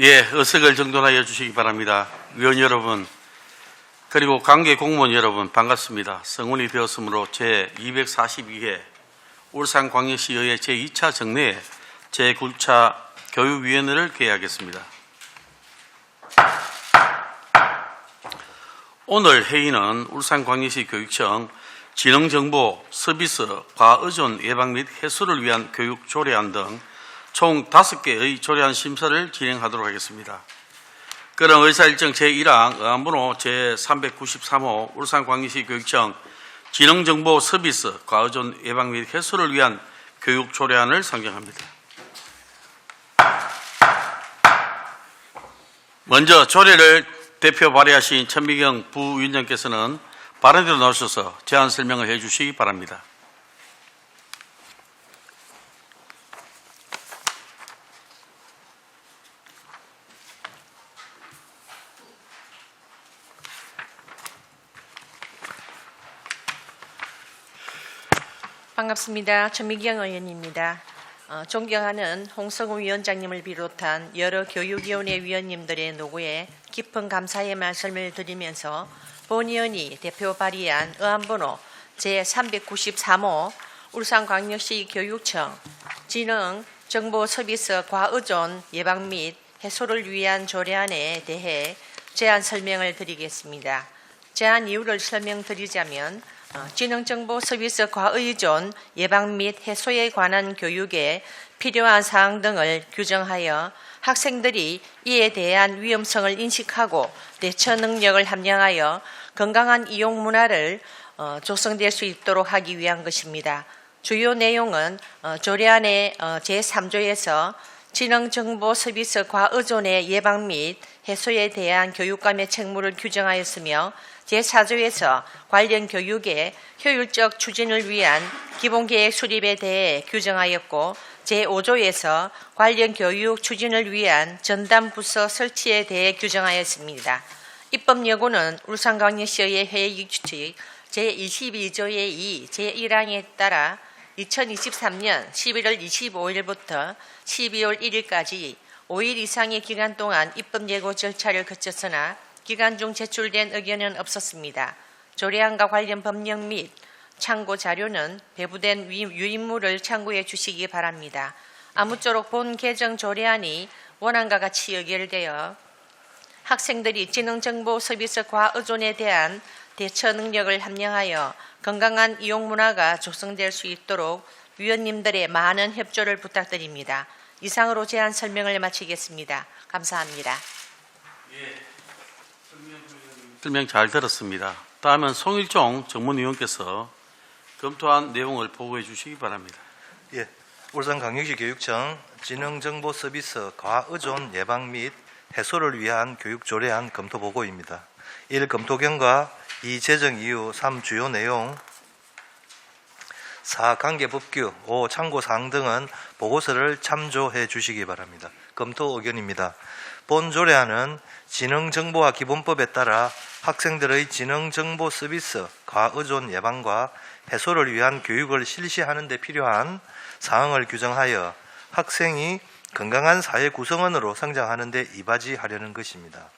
의석을 정돈하여 주시기 바랍니다. 위원 여러분, 그리고 관계 공무원 여러분 반갑습니다. 성운이 되었으므로 제242회 울산광역시의회 제2차 정례 제9차 교육위원회를 개회하겠습니다. 오늘 회의는 울산광역시 교육청 지능정보 서비스 과의존 예방 및 해소를 위한 교육 조례안 등 총 5개의 조례안 심사를 진행하도록 하겠습니다. 그럼 의사일정 제1항 의안번호 제393호 울산광역시 교육청 지능정보 서비스 과의존 예방 및 해소를 위한 교육 조례안을 상정합니다. 먼저 조례를 대표 발의하신 천미경 부위원장께서는 발언대로 나오셔서 제안 설명을 해 주시기 바랍니다. 반갑습니다. 천미경 의원입니다. 존경하는 홍성우 위원장님을 비롯한 여러 교육위원회 위원님들의 노고에 깊은 감사의 말씀을 드리면서 본 의원이 대표 발의한 의안번호 제393호 울산광역시 교육청 지능정보서비스 과의존 예방 및 해소를 위한 조례안에 대해 제안 설명을 드리겠습니다. 제안 이유를 설명드리자면 지능정보 서비스 과의존 예방 및 해소에 관한 교육에 필요한 사항 등을 규정하여 학생들이 이에 대한 위험성을 인식하고 대처 능력을 함량하여 건강한 이용 문화를 조성될 수 있도록 하기 위한 것입니다. 주요 내용은 조례안의 제3조에서 지능정보 서비스 과의존의 예방 및 해소에 대한 교육감의 책무를 규정하였으며 제4조에서 관련 교육의 효율적 추진을 위한 기본계획 수립에 대해 규정하였고 제5조에서 관련 교육 추진을 위한 전담부서 설치에 대해 규정하였습니다. 입법여부는 울산광역시의 회의 규칙 제22조의 2 제1항에 따라 2023년 11월 25일부터 12월 1일까지 5일 이상의 기간 동안 입법 예고 절차를 거쳤으나 기간 중 제출된 의견은 없었습니다. 조례안과 관련 법령 및 참고 자료는 배부된 유인물을 참고해 주시기 바랍니다. 아무쪼록 본 개정 조례안이 원안과 같이 의결되어 학생들이 지능정보 서비스 과의존에 대한 대처 능력을 함량하여 건강한 이용 문화가 조성될 수 있도록 위원님들의 많은 협조를 부탁드립니다. 이상으로 제안 설명을 마치겠습니다. 감사합니다. 설명 잘 들었습니다. 다음은 송일종 전문위원께서 검토한 내용을 보고해 주시기 바랍니다. 울산광역시 교육청 지능정보 서비스 과의존 예방 및 해소를 위한 교육 조례안 검토 보고입니다. 1. 검토 경과, 2. 제정 이유, 3. 주요 내용, 4. 관계 법규, 5. 참고 사항 등은 보고서를 참조해 주시기 바랍니다. 검토 의견입니다. 본 조례안은 지능정보화 기본법에 따라 학생들의 지능정보 서비스 과의존 예방과 해소를 위한 교육을 실시하는 데 필요한 사항을 규정하여 학생이 건강한 사회 구성원으로 성장하는 데 이바지하려는 것입니다.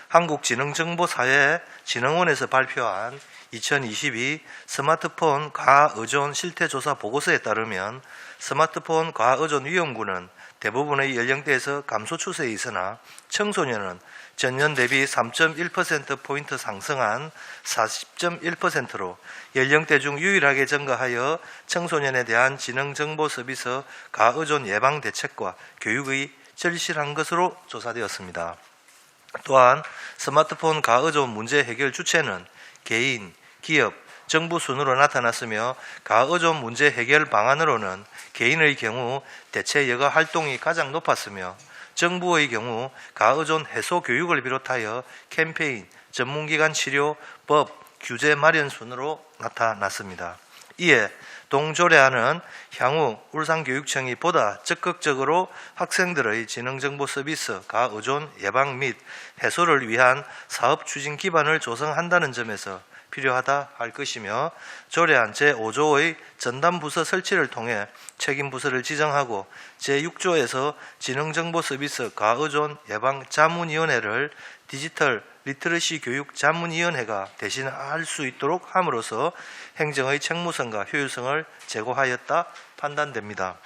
한국지능정보사회진흥원에서 발표한 2022 스마트폰 과의존 실태조사 보고서에 따르면 스마트폰 과의존 위험군은 대부분의 연령대에서 감소 추세에 있으나 청소년은 전년 대비 3.1%포인트 상승한 40.1%로 연령대 중 유일하게 증가하여 청소년에 대한 지능정보 서비스 과의존 예방 대책과 교육의 절실한 것으로 조사되었습니다. 또한 스마트폰 과의존 문제 해결 주체는 개인, 기업, 정부 순으로 나타났으며 과의존 문제 해결 방안으로는 개인의 경우 대체 여가 활동이 가장 높았으며 정부의 경우 과의존 해소 교육을 비롯하여 캠페인, 전문기관 치료, 법, 규제 마련 순으로 나타났습니다. 이에 동조례안은 향후 울산교육청이 보다 적극적으로 학생들의 지능정보 서비스 가의존 예방 및 해소를 위한 사업 추진 기반을 조성한다는 점에서 필요하다 할 것이며, 조례안 제5조의 전담부서 설치를 통해 책임 부서를 지정하고 제6조에서 지능정보 서비스 가의존 예방 자문위원회를 디지털 리터러시 교육 자문위원회가 대신할 수 있도록 함으로써 행정의 책무성과 효율성을 제고하였다 판단됩니다.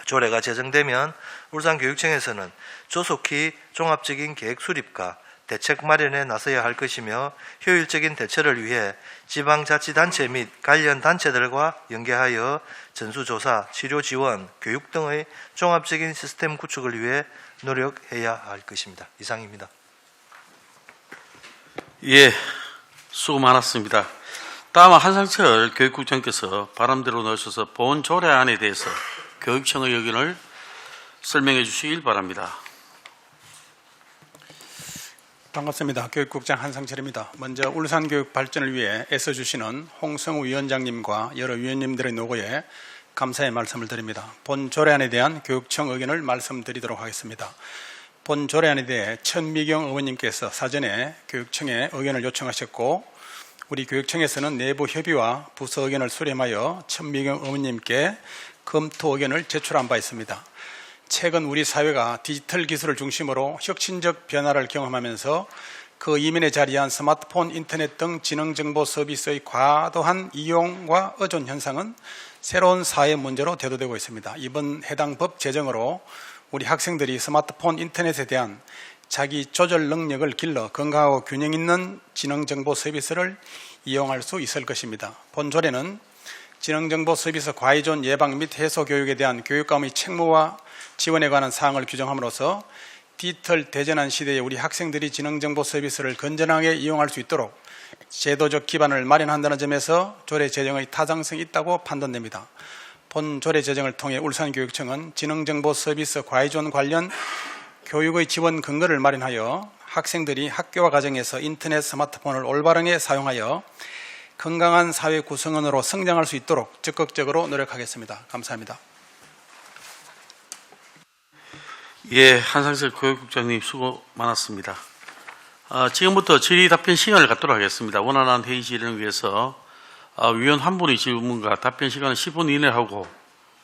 조례가 제정되면 울산교육청에서는 조속히 종합적인 계획 수립과 대책 마련에 나서야 할 것이며, 효율적인 대처를 위해 지방자치단체 및 관련 단체들과 연계하여 전수조사, 치료지원, 교육 등의 종합적인 시스템 구축을 위해 노력해야 할 것입니다. 이상입니다. 예, 수고 많았습니다. 다음은 한상철 교육국장께서 바람대로 넣으셔서 본 조례안에 대해서 교육청의 의견을 설명해 주시길 바랍니다. 반갑습니다. 교육국장 한상철입니다. 먼저 울산교육 발전을 위해 애써주시는 홍성우 위원장님과 여러 위원님들의 노고에 감사의 말씀을 드립니다. 본 조례안에 대한 교육청 의견을 말씀드리도록 하겠습니다. 본 조례안에 대해 천미경 의원님께서 사전에 교육청에 의견을 요청하셨고, 우리 교육청에서는 내부 협의와 부서 의견을 수렴하여 천미경 의원님께 검토 의견을 제출한 바 있습니다. 최근 우리 사회가 디지털 기술을 중심으로 혁신적 변화를 경험하면서 그 이면에 자리한 스마트폰, 인터넷 등 지능정보 서비스의 과도한 이용과 의존 현상은 새로운 사회 문제로 대두되고 있습니다. 이번 해당 법 제정으로 우리 학생들이 스마트폰, 인터넷에 대한 자기 조절 능력을 길러 건강하고 균형 있는 지능정보 서비스를 이용할 수 있을 것입니다. 본 조례는 지능정보 서비스 과의존 예방 및 해소 교육에 대한 교육감의 책무와 지원에 관한 사항을 규정함으로써 디지털 대전환 시대에 우리 학생들이 지능정보 서비스를 건전하게 이용할 수 있도록 제도적 기반을 마련한다는 점에서 조례 제정의 타당성이 있다고 판단됩니다. 본 조례 제정을 통해 울산교육청은 지능정보 서비스 과의존 관련 교육의 지원 근거를 마련하여 학생들이 학교와 가정에서 인터넷, 스마트폰을 올바르게 사용하여 건강한 사회 구성원으로 성장할 수 있도록 적극적으로 노력하겠습니다. 감사합니다. 예, 한상철 교육국장님 수고 많았습니다. 지금부터 질의 답변 시간을 갖도록 하겠습니다. 원활한 회의 진행을 위해서 위원 한 분의 질문과 답변 시간은 10분 이내 하고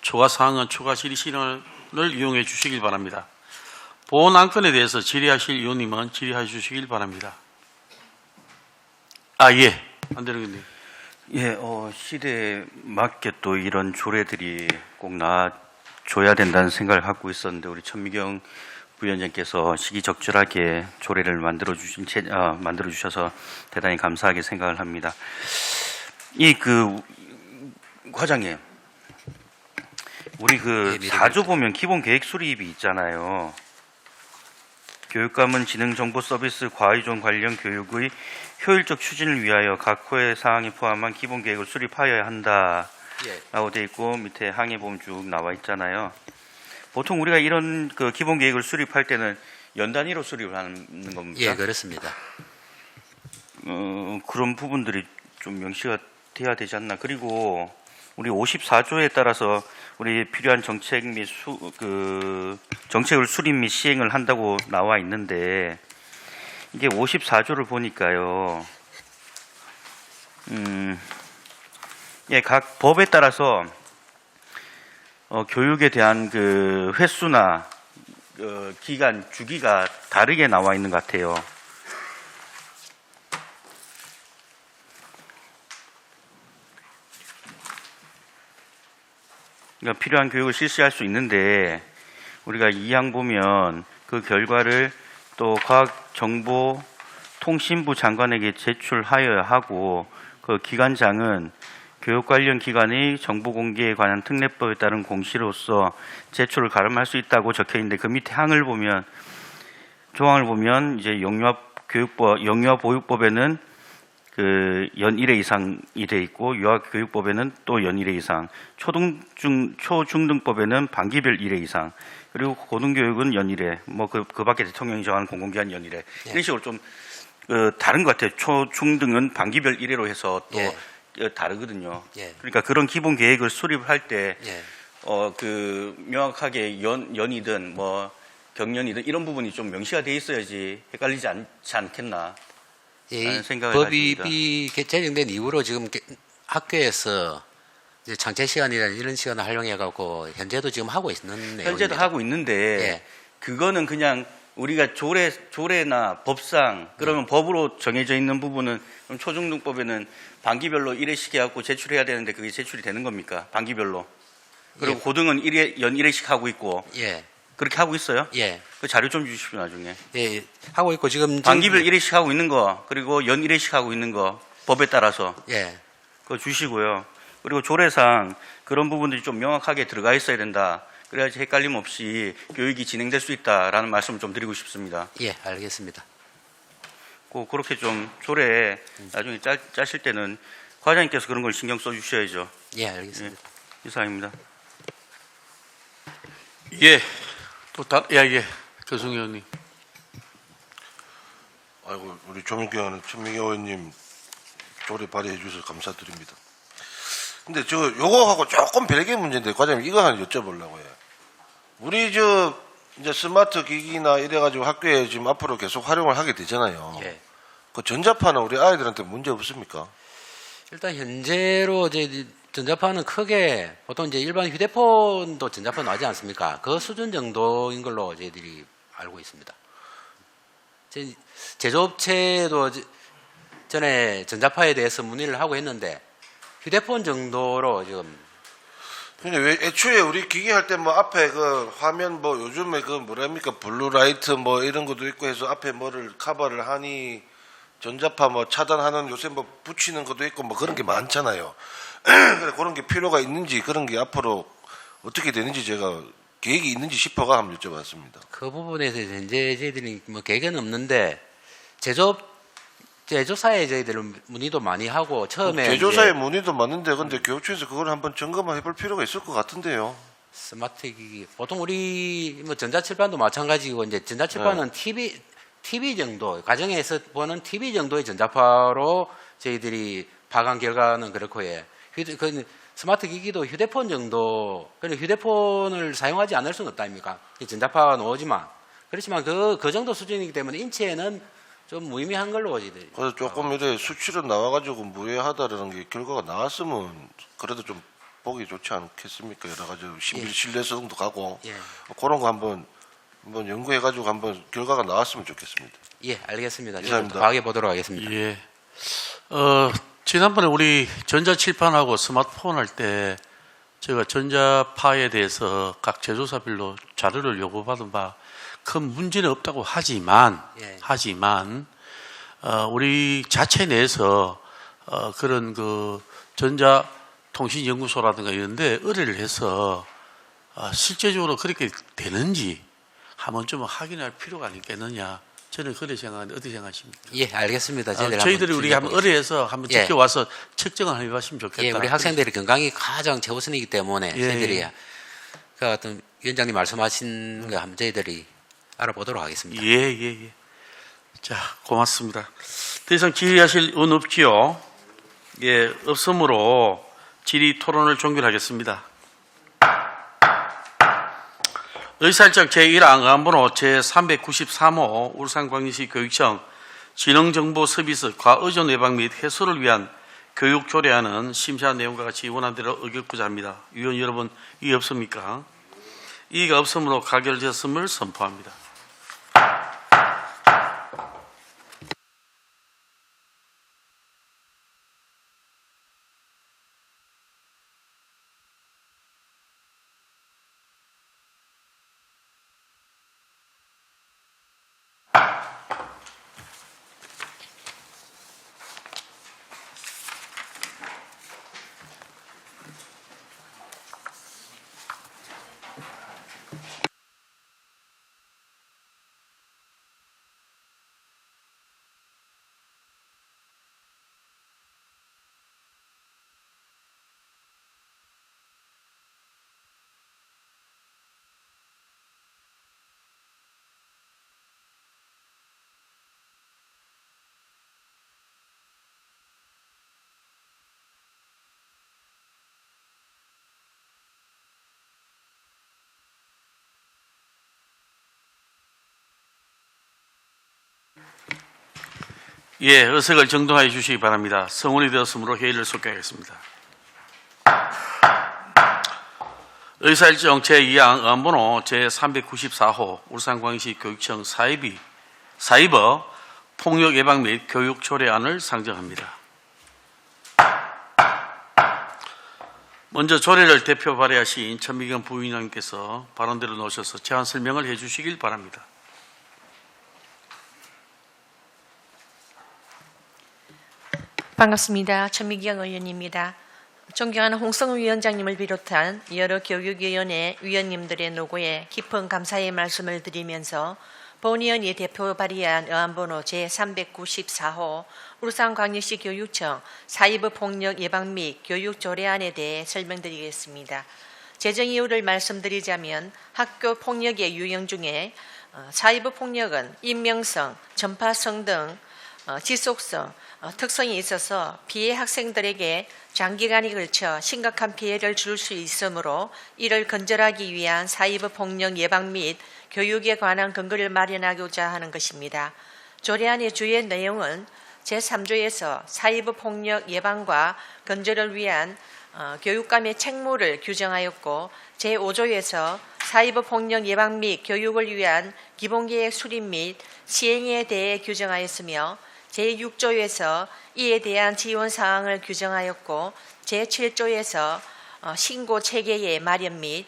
추가 사항은 추가 질의 시간을 이용해 주시길 바랍니다. 본 안건에 대해서 질의하실 위원님은 질의해 주시길 바랍니다. 예, 안대령 의원님. 예, 시대에 맞게 또 이런 조례들이 꼭 나와줘야 된다는 생각을 갖고 있었는데, 우리 천미경 부위원장께서 시기적절하게 조례를 만들어 주셔서 대단히 감사하게 생각을 합니다. 과장님, 우리 4조 보면 기본 계획 수립이 있잖아요. 교육감은 지능정보 서비스 과의존 관련 교육의 효율적 추진을 위하여 각 호의 사항에 포함한 기본 계획을 수립하여야 한다라고 되어 있고, 밑에 항에 보면 쭉 나와 있잖아요. 보통 우리가 이런 기본 계획을 수립할 때는 연 단위로 수립을 하는 겁니까? 예, 그렇습니다. 그런 부분들이 좀 명시가 돼야 되지 않나. 그리고 우리 54조에 따라서 우리 필요한 정책 및 정책을 수립 및 시행을 한다고 나와 있는데, 이게 54조를 보니까요, 각 법에 따라서 교육에 대한 횟수나 기간, 주기가 다르게 나와 있는 것 같아요. 그러니까 필요한 교육을 실시할 수 있는데, 우리가 이 항 보면 그 결과를 또 과학정보통신부 장관에게 제출하여야 하고, 그 기관장은 교육 관련 기관의 정보 공개에 관한 특례법에 따른 공시로서 제출을 가름할 수 있다고 적혀 있는데, 그 밑에 항을 보면, 조항을 보면 이제 영유아보육법에는 연 1회 이상이 돼 있고, 유아교육법에는 또 연 1회 이상, 초중등법에는 반기별 1회 이상, 그리고 고등교육은 연 1회, 그 밖에 대통령이 정하는 공공기관 연 1회, 이런 식으로 좀 다른 것 같아요. 초중등은 반기별 1회로 해서 또 다르거든요. 예. 그러니까 그런 기본 계획을 수립할 때 예. 그 명확하게 연이든 뭐 경연이든 이런 부분이 좀 명시가 돼 있어야지 헷갈리지 않지 않겠나. 이 라는 생각을 법이 가집니다. 제정된 이후로 지금 학교에서 이제 창제 시간이나 이런 시간을 활용해 갖고 현재도 지금 하고 있는 내용입니다. 현재도 하고 있는데 예. 그거는 그냥 우리가 조례나 법상 그러면 법으로 정해져 있는 부분은 그럼 초중등법에는 반기별로 1회씩 해갖고 제출해야 되는데 그게 제출이 되는 겁니까? 반기별로. 그리고 예. 고등은 연 1회씩 하고 있고 예. 그렇게 하고 있어요? 예. 그 자료 좀 주십시오 나중에. 예. 하고 있고 지금 반기별 1회씩 하고 있는 거 그리고 연 1회씩 하고 있는 거 법에 따라서 예. 그거 주시고요. 그리고 조례상 그런 부분들이 좀 명확하게 들어가 있어야 된다. 그래야지 헷갈림 없이 교육이 진행될 수 있다라는 말씀을 좀 드리고 싶습니다. 예, 알겠습니다. 그렇게 좀 조례에 나중에 짜실 때는 과장님께서 그런 걸 신경 써주셔야죠. 예, 알겠습니다. 이상입니다. 예. 예. 교승 의원님. 아이고 우리 조민경 천민경 의원님 조례 발의해 주셔서 감사드립니다. 근데 요거하고 조금 별개 문제인데 과장님 이거 하나 여쭤보려고 해요. 우리 이제 스마트 기기나 이래가지고 학교에 지금 앞으로 계속 활용을 하게 되잖아요. 예. 그 전자파는 우리 아이들한테 문제 없습니까? 일단 현재로 이제 전자파는 크게 보통 이제 일반 휴대폰도 전자파 나지 않습니까? 그 수준 정도인 걸로 저희들이 알고 있습니다. 제조업체도 전에 전자파에 대해서 문의를 하고 했는데 휴대폰 정도로 지금 근데 왜 애초에 우리 기기 할 때 뭐 앞에 그 화면 뭐 요즘에 그 뭐랍니까 블루라이트 뭐 이런 것도 있고 해서 앞에 뭐를 커버를 하니 전자파 뭐 차단하는 요새 뭐 붙이는 것도 있고 뭐 그런 게 많잖아요. 그래 그런 게 필요가 있는지 그런 게 앞으로 어떻게 되는지 제가 계획이 있는지 싶어가 한번 여쭤봤습니다. 그 부분에 대해서 현재 저희들이 뭐 계획은 없는데 제조사에 저희들은 문의도 많이 하고 처음에 제조사의 이제 문의도 많은데 근데 교육청에서 그걸 한번 점검해 볼 필요가 있을 것 같은데요. 스마트 기기 보통 우리 뭐 전자칠판도 마찬가지고 이제 전자칠판은 TV 정도 가정에서 보는 TV 정도의 전자파로 저희들이 파악한 결과는 그렇고 예. 그 스마트 기기도 휴대폰 정도 그러니까 휴대폰을 사용하지 않을 수는 없다 아닙니까? 전자파가 나오지만 그렇지만 그 정도 수준이기 때문에 인체에는 좀 무의미한 걸로 저희들이 그래서 조금 이래 수치로 나와가지고 무해하다라는 게 결과가 나왔으면 그래도 좀 보기 좋지 않겠습니까? 여러 가지 신뢰성도 가고 예. 그런 거 한번 연구해가지고 한번 결과가 나왔으면 좋겠습니다. 예, 알겠습니다. 이상입니다. 파악해 보도록 하겠습니다. 예. 지난번에 우리 전자칠판하고 스마트폰 할 때 제가 전자파에 대해서 각 제조사별로 자료를 요구받은 바 큰 문제는 없다고 하지만 예. 우리 자체 내에서 그런 그 전자통신연구소라든가 이런데 의뢰를 해서 실제적으로 그렇게 되는지 한번 좀 확인할 필요가 있겠느냐. 저는 그렇게 생각하는데 어떻게 생각하십니까? 예, 알겠습니다. 저희들이 우리가 한번 의뢰해서 한번 예. 지켜와서 측정을 한번 해봤으면 좋겠다. 예, 우리 학생들이 건강이 가장 최우선이기 때문에 예, 저희들이 예. 그 어떤 위원장님 말씀하신 거 한번 저희들이 알아보도록 하겠습니다. 예. 자, 고맙습니다. 더 이상 질의하실 의원 없지요? 예, 없으므로 질의 토론을 종결하겠습니다. 의사일정 제1항안번호 제393호 울산광역시 교육청 지능정보 서비스 과의존 예방 및 해소를 위한 교육 조례안은 심사 내용과 같이 원한 대로 의결구자 합니다. 위원 여러분, 이의 없습니까? 이의가 없으므로 가결되었음을 선포합니다. 예, 의석을 정돈하여 주시기 바랍니다. 성원이 되었으므로 회의를 속개하겠습니다. 의사일정 제2항 의안번호 제394호 울산광역시 교육청 사이버 폭력 예방 및 교육 조례안을 상정합니다. 먼저 조례를 대표 발의하신 천미경 부위원장님께서 발언대로 나오셔서 제안 설명을 해 주시길 바랍니다. 반갑습니다. 천미경 의원입니다. 존경하는 홍성우 위원장님을 비롯한 여러 교육위원회 위원님들의 노고에 깊은 감사의 말씀을 드리면서 본위원이 대표 발의한 의안번호 제394호 울산광역시 교육청 사이버 폭력 예방 및 교육 조례안에 대해 설명드리겠습니다. 제정 이유를 말씀드리자면 학교 폭력의 유형 중에 사이버 폭력은 익명성, 전파성 등 지속성, 특성이 있어서 피해 학생들에게 장기간에 걸쳐 심각한 피해를 줄 수 있으므로 이를 근절하기 위한 사이버 폭력 예방 및 교육에 관한 근거를 마련하고자 하는 것입니다. 조례안의 주요 내용은 제3조에서 사이버 폭력 예방과 근절을 위한 교육감의 책무를 규정하였고 제5조에서 사이버 폭력 예방 및 교육을 위한 기본계획 수립 및 시행에 대해 규정하였으며 제6조에서 이에 대한 지원 사항을 규정하였고 제7조에서 신고 체계의 마련 및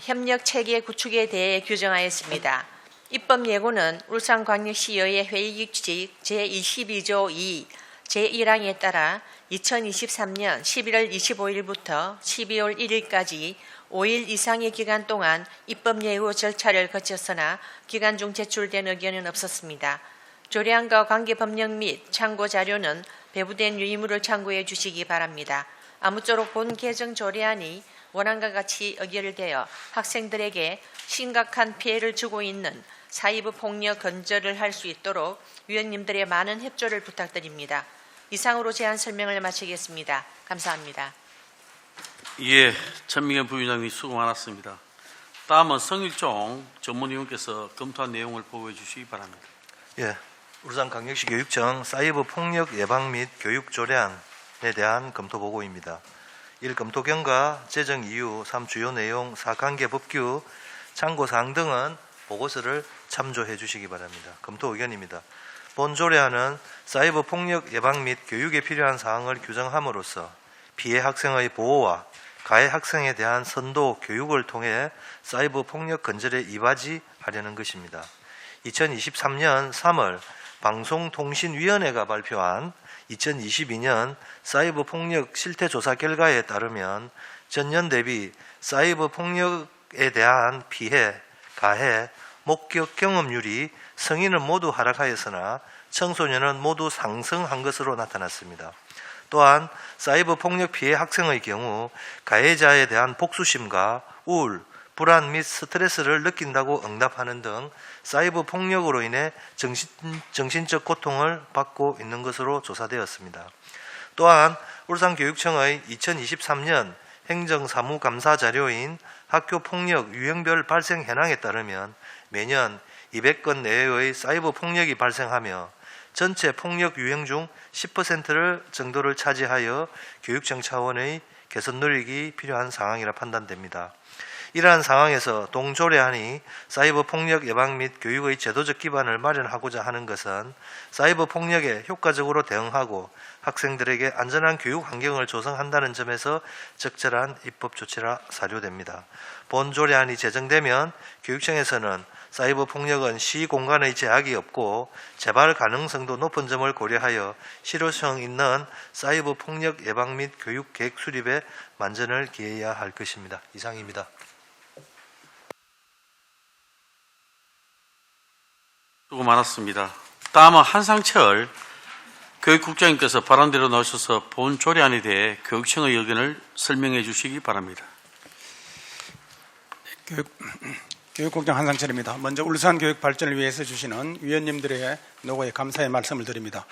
협력 체계 구축에 대해 규정하였습니다. 입법 예고는 울산광역시의회 회의규칙 제22조 2 제1항에 따라 2023년 11월 25일부터 12월 1일까지 5일 이상의 기간 동안 입법 예고 절차를 거쳤으나 기간 중 제출된 의견은 없었습니다. 조례안과 관계 법령 및 참고 자료는 배부된 유의물을 참고해 주시기 바랍니다. 아무쪼록 본 개정 조례안이 원안과 같이 의결되어 학생들에게 심각한 피해를 주고 있는 사이버 폭력 근절을 할 수 있도록 위원님들의 많은 협조를 부탁드립니다. 이상으로 제안 설명을 마치겠습니다. 감사합니다. 예, 천미경 부위원장님 수고 많았습니다. 다음은 성일종 전문위원께서 검토한 내용을 보고해 주시기 바랍니다. 예, 울산광역시 교육청 사이버 폭력 예방 및 교육 조례안에 대한 검토 보고입니다. 1. 검토 경과, 제정 이유, 3. 주요 내용, 4. 관계 법규, 참고사항 등은 보고서를 참조해 주시기 바랍니다. 검토 의견입니다. 본 조례안은 사이버 폭력 예방 및 교육에 필요한 사항을 규정함으로써 피해 학생의 보호와 가해 학생에 대한 선도 교육을 통해 사이버 폭력 근절에 이바지하려는 것입니다. 2023년 3월 방송통신위원회가 발표한 2022년 사이버 폭력 실태 조사 결과에 따르면 전년 대비 사이버 폭력에 대한 피해, 가해, 목격 경험률이 성인은 모두 하락하였으나 청소년은 모두 상승한 것으로 나타났습니다. 또한 사이버 폭력 피해 학생의 경우 가해자에 대한 복수심과 우울, 불안 및 스트레스를 느낀다고 응답하는 등 사이버 폭력으로 인해 정신적 고통을 받고 있는 것으로 조사되었습니다. 또한 울산교육청의 2023년 행정사무감사 자료인 학교폭력 유형별 발생 현황에 따르면 매년 200건 내외의 사이버 폭력이 발생하며 전체 폭력 유형 중 10% 정도를 차지하여 교육청 차원의 개선 노력이 필요한 상황이라 판단됩니다. 이러한 상황에서 동조례안이 사이버 폭력 예방 및 교육의 제도적 기반을 마련하고자 하는 것은 사이버 폭력에 효과적으로 대응하고 학생들에게 안전한 교육 환경을 조성한다는 점에서 적절한 입법 조치라 사료됩니다. 본 조례안이 제정되면 교육청에서는 사이버 폭력은 시공간의 제약이 없고 재발 가능성도 높은 점을 고려하여 실효성 있는 사이버 폭력 예방 및 교육 계획 수립에 만전을 기해야 할 것입니다. 이상입니다. 수고 많았습니다. 다음은 한상철 교육국장님께서 발언대로 나오셔서 본 조례안에 대해 교육청의 의견을 설명해 주시기 바랍니다. 교육국장 한상철입니다. 먼저 울산 교육 발전을 위해서 주시는 위원님들의 노고에 감사의 말씀을 드립니다.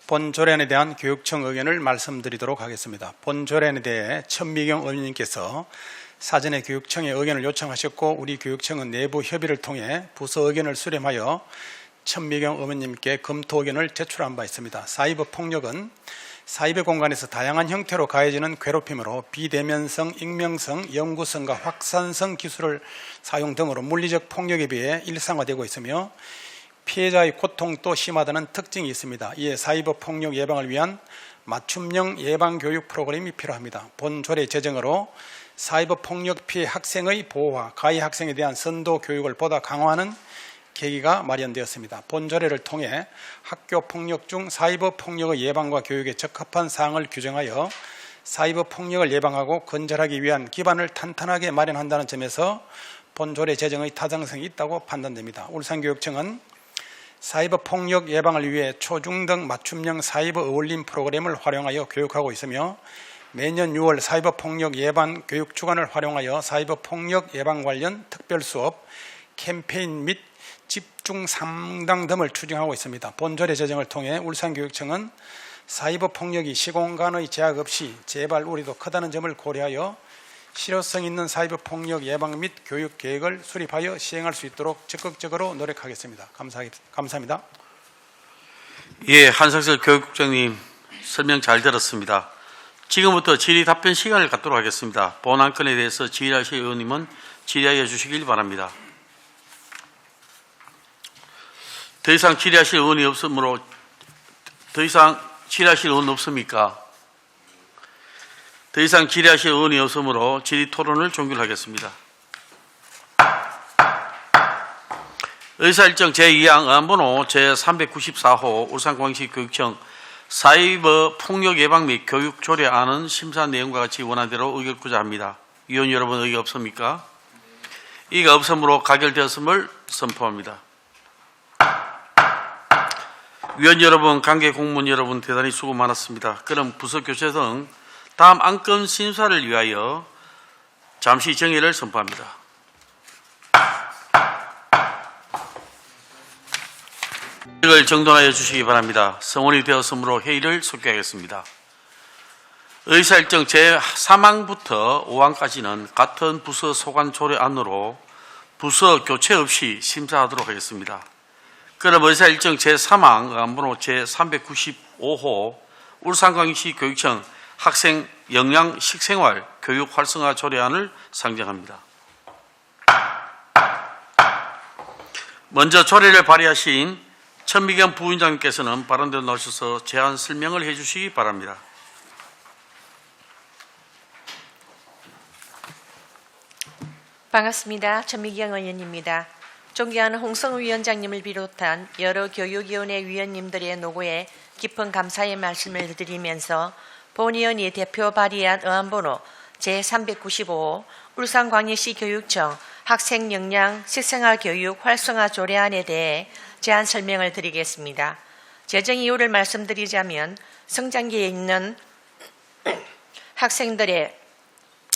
본 조례안에 대한 교육청 의견을 말씀드리도록 하겠습니다. 본 조례안에 대해 천미경 의원님께서 사전에 교육청의 의견을 요청하셨고 우리 교육청은 내부 협의를 통해 부서 의견을 수렴하여 천미경 의원님께 검토 의견을 제출한 바 있습니다. 사이버 폭력은 사이버 공간에서 다양한 형태로 가해지는 괴롭힘으로 비대면성, 익명성, 영구성과 확산성 기술을 사용 등으로 물리적 폭력에 비해 일상화되고 있으며 피해자의 고통도 심하다는 특징이 있습니다. 이에 사이버 폭력 예방을 위한 맞춤형 예방 교육 프로그램이 필요합니다. 본 조례 제정으로 사이버 폭력 피해 학생의 보호와 가해 학생에 대한 선도 교육을 보다 강화하는 계기가 마련되었습니다. 본 조례를 통해 학교 폭력 중 사이버 폭력의 예방과 교육에 적합한 사항을 규정하여 사이버 폭력을 예방하고 건절하기 위한 기반을 탄탄하게 마련한다는 점에서 본 조례 제정의 타당성이 있다고 판단됩니다. 울산교육청은 사이버 폭력 예방을 위해 초중등 맞춤형 사이버 어울림 프로그램을 활용하여 교육하고 있으며 매년 6월 사이버 폭력 예방 교육 주간을 활용하여 사이버 폭력 예방 관련 특별 수업, 캠페인 및 집중 상담 등을 추진하고 있습니다. 본 조례 제정을 통해 울산교육청은 사이버 폭력이 시공간의 제약 없이 재발 우려도 크다는 점을 고려하여 실효성 있는 사이버 폭력 예방 및 교육 계획을 수립하여 시행할 수 있도록 적극적으로 노력하겠습니다. 감사합니다. 예, 한상철 교육국장님 설명 잘 들었습니다. 지금부터 질의 답변 시간을 갖도록 하겠습니다. 본 안건에 대해서 질의하실 의원님은 질의하여 주시길 바랍니다. 더 이상 질의하실 의원이 없으므로 더 이상 질의하실 의원 없습니까? 더 이상 질의하실 의원이 없으므로 질의 토론을 종결하겠습니다. 의사일정 제2항 의안번호 제394호 울산광역시 교육청 사이버 폭력 예방 및 교육 조례안은 심사 내용과 같이 원안대로 의결구자 합니다. 위원 여러분 의견 없습니까? 이가 없으므로 가결되었음을 선포합니다. 위원 여러분, 관계 공무원 여러분 대단히 수고 많았습니다. 그럼 부서 교체 등 다음 안건 심사를 위하여 잠시 정회를 선포합니다. 회의를 정돈하여 주시기 바랍니다. 성원이 되었으므로 회의를 속개하겠습니다. 의사일정 제3항부터 5항까지는 같은 부서 소관 조례안으로 부서 교체 없이 심사하도록 하겠습니다. 그럼 의사일정 제3항 의안번호 제395호 울산광역시 교육청 학생 역량 식생활 교육 활성화 조례안을 상정합니다. 먼저 조례를 발의하신 천미경 부위원장님께서는 발언대로 나오셔서 제안 설명을 해주시기 바랍니다. 반갑습니다. 천미경 의원입니다. 존경하는 홍성우 위원장님을 비롯한 여러 교육위원회 위원님들의 노고에 깊은 감사의 말씀을 드리면서 본 의원이 대표 발의한 의안번호 제395 울산광역시 교육청 학생 역량 식생활 교육 활성화 조례안에 대해 제안 설명을 드리겠습니다. 제정 이유를 말씀드리자면 성장기에 있는 학생들의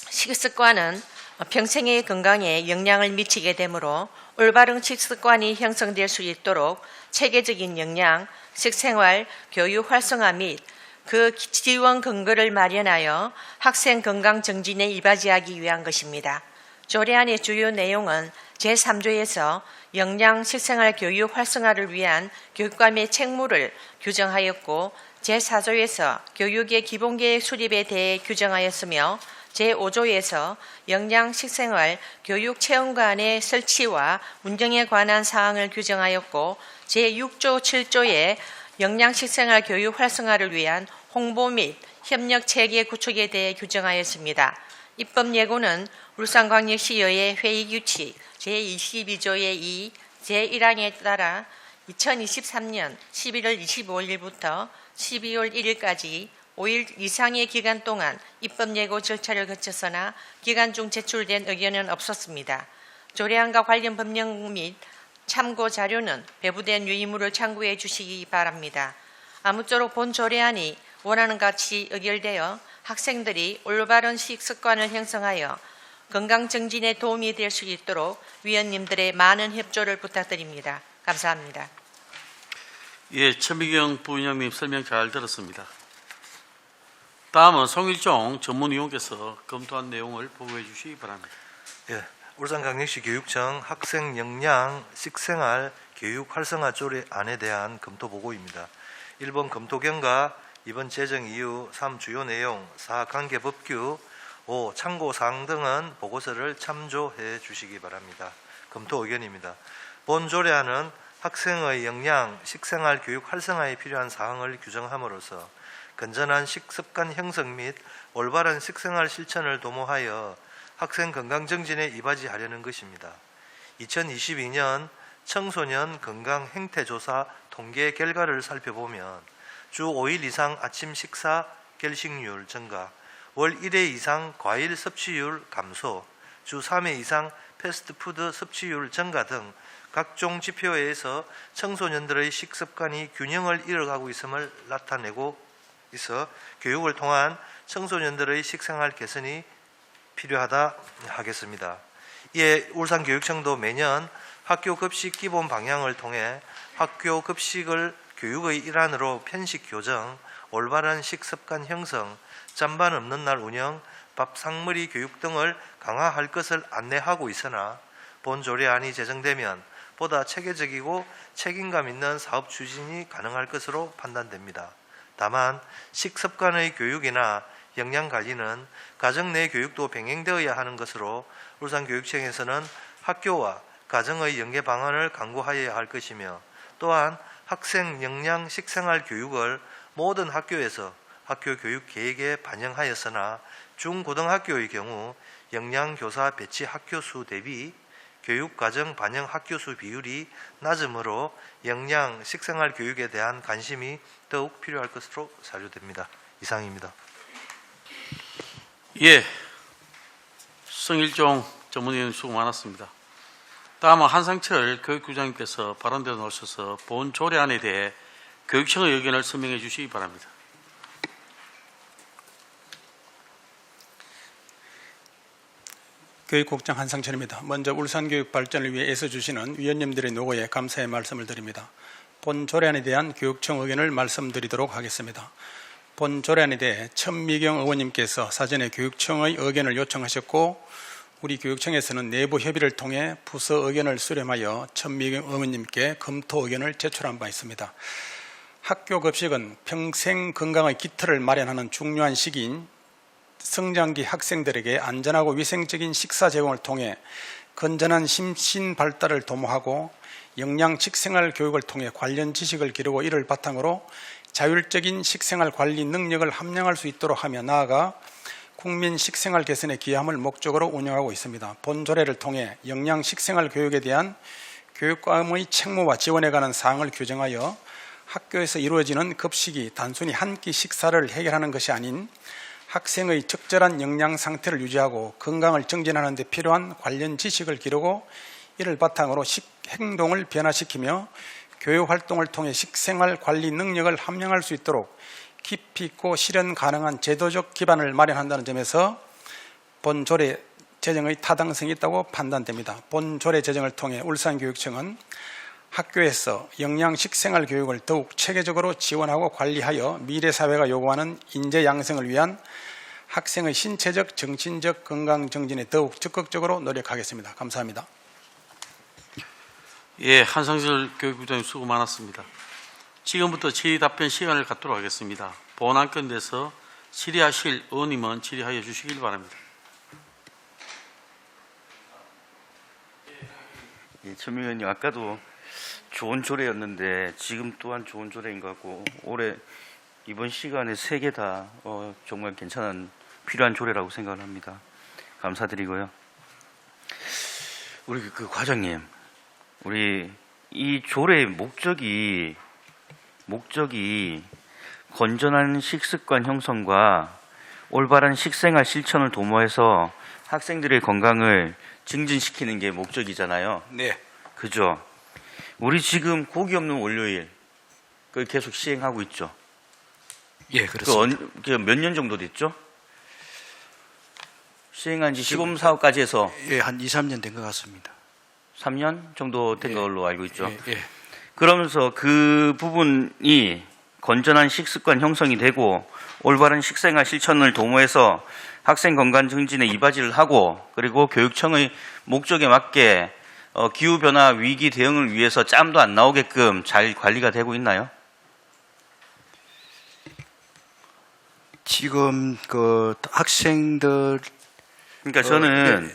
식습관은 평생의 건강에 영향을 미치게 되므로 올바른 식습관이 형성될 수 있도록 체계적인 역량, 식생활, 교육 활성화 및 그 지원 근거를 마련하여 학생 건강 정진에 이바지하기 위한 것입니다. 조례안의 주요 내용은 제3조에서 역량 식생활 교육 활성화를 위한 교육감의 책무를 규정하였고 제4조에서 교육의 기본계획 수립에 대해 규정하였으며 제5조에서 역량 식생활 교육 체험관의 설치와 운영에 관한 사항을 규정하였고 제6조 7조에 역량 식생활 교육 활성화를 위한 홍보 및 협력 체계 구축에 대해 규정하였습니다. 입법 예고는 울산광역시의회 회의규칙 제22조의 2, 제1항에 따라 2023년 11월 25일부터 12월 1일까지 5일 이상의 기간 동안 입법 예고 절차를 거쳤으나 기간 중 제출된 의견은 없었습니다. 조례안과 관련 법령 및 참고 자료는 배부된 유의물을 참고해 주시기 바랍니다. 아무쪼록 본 조례안이 원하는 같이 의결되어 학생들이 올바른 식습관을 형성하여 건강 정진에 도움이 될 수 있도록 위원님들의 많은 협조를 부탁드립니다. 감사합니다. 예, 천미경 부위원장님 설명 잘 들었습니다. 다음은 송일종 전문위원께서 검토한 내용을 보고해 주시기 바랍니다. 예, 울산광역시 교육청 학생 역량 식생활 교육 활성화 조례안에 대한 검토 보고입니다. 1번 검토 경과, 2번 재정 이유, 3 주요 내용, 4 관계 법규, 5 참고 사항 등은 보고서를 참조해 주시기 바랍니다. 검토 의견입니다. 본 조례안은 학생의 역량, 식생활 교육 활성화에 필요한 사항을 규정함으로써 건전한 식습관 형성 및 올바른 식생활 실천을 도모하여 학생 건강 정진에 이바지하려는 것입니다. 2022년 청소년 건강 행태 조사 통계 결과를 살펴보면 주 5일 이상 아침 식사 결식률 증가, 월 1회 이상 과일 섭취율 감소, 주 3회 이상 패스트푸드 섭취율 증가 등 각종 지표에서 청소년들의 식습관이 균형을 잃어가고 있음을 나타내고 있어 교육을 통한 청소년들의 식생활 개선이 필요하다 하겠습니다. 이에 울산교육청도 매년 학교 급식 기본 방향을 통해 학교 급식을 교육의 일환으로 편식 교정, 올바른 식습관 형성, 짠반 없는 날 운영, 밥상머리 교육 등을 강화할 것을 안내하고 있으나 본 조례안이 제정되면 보다 체계적이고 책임감 있는 사업 추진이 가능할 것으로 판단됩니다. 다만 식습관의 교육이나 영양관리는 가정 내 교육도 병행되어야 하는 것으로 울산교육청에서는 학교와 가정의 연계 방안을 강구하여야 할 것이며 또한 학생 영양 식생활 교육을 모든 학교에서 학교 교육 계획에 반영하였으나 중고등학교의 경우 영양교사 배치 학교 수 대비 교육과정 반영 학교 수 비율이 낮으므로 영양 식생활 교육에 대한 관심이 더욱 필요할 것으로 사료됩니다. 이상입니다. 예, 성일종 전문위원 수고 많았습니다. 다음은 한상철 교육부장님께서 발언대로 나오셔서 본 조례안에 대해 교육청의 의견을 설명해 주시기 바랍니다. 교육국장 한상철입니다. 먼저 울산교육 발전을 위해 애써주시는 위원님들의 노고에 감사의 말씀을 드립니다. 본 조례안에 대한 교육청 의견을 말씀드리도록 하겠습니다. 본 조례안에 대해 천미경 의원님께서 사전에 교육청의 의견을 요청하셨고 우리 교육청에서는 내부 협의를 통해 부서 의견을 수렴하여 천미경 의원님께 검토 의견을 제출한 바 있습니다. 학교 급식은 평생 건강의 기틀을 마련하는 중요한 시기인 성장기 학생들에게 안전하고 위생적인 식사 제공을 통해 건전한 심신 발달을 도모하고 영양 식생활 교육을 통해 관련 지식을 기르고 이를 바탕으로 자율적인 식생활 관리 능력을 함양할 수 있도록 하며 나아가 국민 식생활 개선에 기여함을 목적으로 운영하고 있습니다. 본 조례를 통해 영양 식생활 교육에 대한 교육감의 책무와 지원에 관한 사항을 규정하여 학교에서 이루어지는 급식이 단순히 한 끼 식사를 해결하는 것이 아닌 학생의 적절한 영양 상태를 유지하고 건강을 정진하는 데 필요한 관련 지식을 기르고 이를 바탕으로 행동을 변화시키며 교육활동을 통해 식생활 관리 능력을 함양할 수 있도록 깊이 있고 실현 가능한 제도적 기반을 마련한다는 점에서 본 조례 제정의 타당성이 있다고 판단됩니다. 본 조례 제정을 통해 울산교육청은 학교에서 영양 식생활 교육을 더욱 체계적으로 지원하고 관리하여 미래 사회가 요구하는 인재 양성을 위한 학생의 신체적, 정신적 건강 정진에 더욱 적극적으로 노력하겠습니다. 감사합니다. 예, 한상철 교육부장님 수고 많았습니다. 지금부터 질의 답변 시간을 갖도록 하겠습니다. 본 안건에 대해서 질의하실 의원님은 질의하여 주시길 바랍니다. 예, 천명 의원님 아까도 좋은 조례였는데 지금 또한 좋은 조례인 것 같고 올해 이번 시간에 3개 다 정말 괜찮은 필요한 조례라고 생각을 합니다. 감사드리고요. 우리 그 과장님, 우리 이 조례의 목적이 건전한 식습관 형성과 올바른 식생활 실천을 도모해서 학생들의 건강을 증진시키는 게 목적이잖아요. 네. 그죠? 우리 지금 고기 없는 월요일 그걸 계속 시행하고 있죠. 예, 그렇습니다. 몇 년 정도 됐죠? 시행한 지 시범 사업까지 해서 예, 한 2, 3년 된 것 같습니다. 3년 정도 된 예. 걸로 알고 있죠. 예, 예. 그러면서 그 부분이 건전한 식습관 형성이 되고 올바른 식생활 실천을 도모해서 학생 건강 증진에 이바지를 하고 그리고 교육청의 목적에 맞게 기후 변화 위기 대응을 위해서 짬도 안 나오게끔 잘 관리가 되고 있나요? 지금 그 학생들 그러니까 저는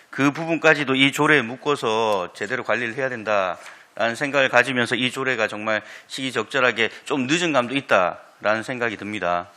그 부분까지도 이 조례에 묶어서 제대로 관리를 해야 된다라는 생각을 가지면서 이 조례가 정말 시기적절하게 좀 늦은 감도 있다라는 생각이 듭니다.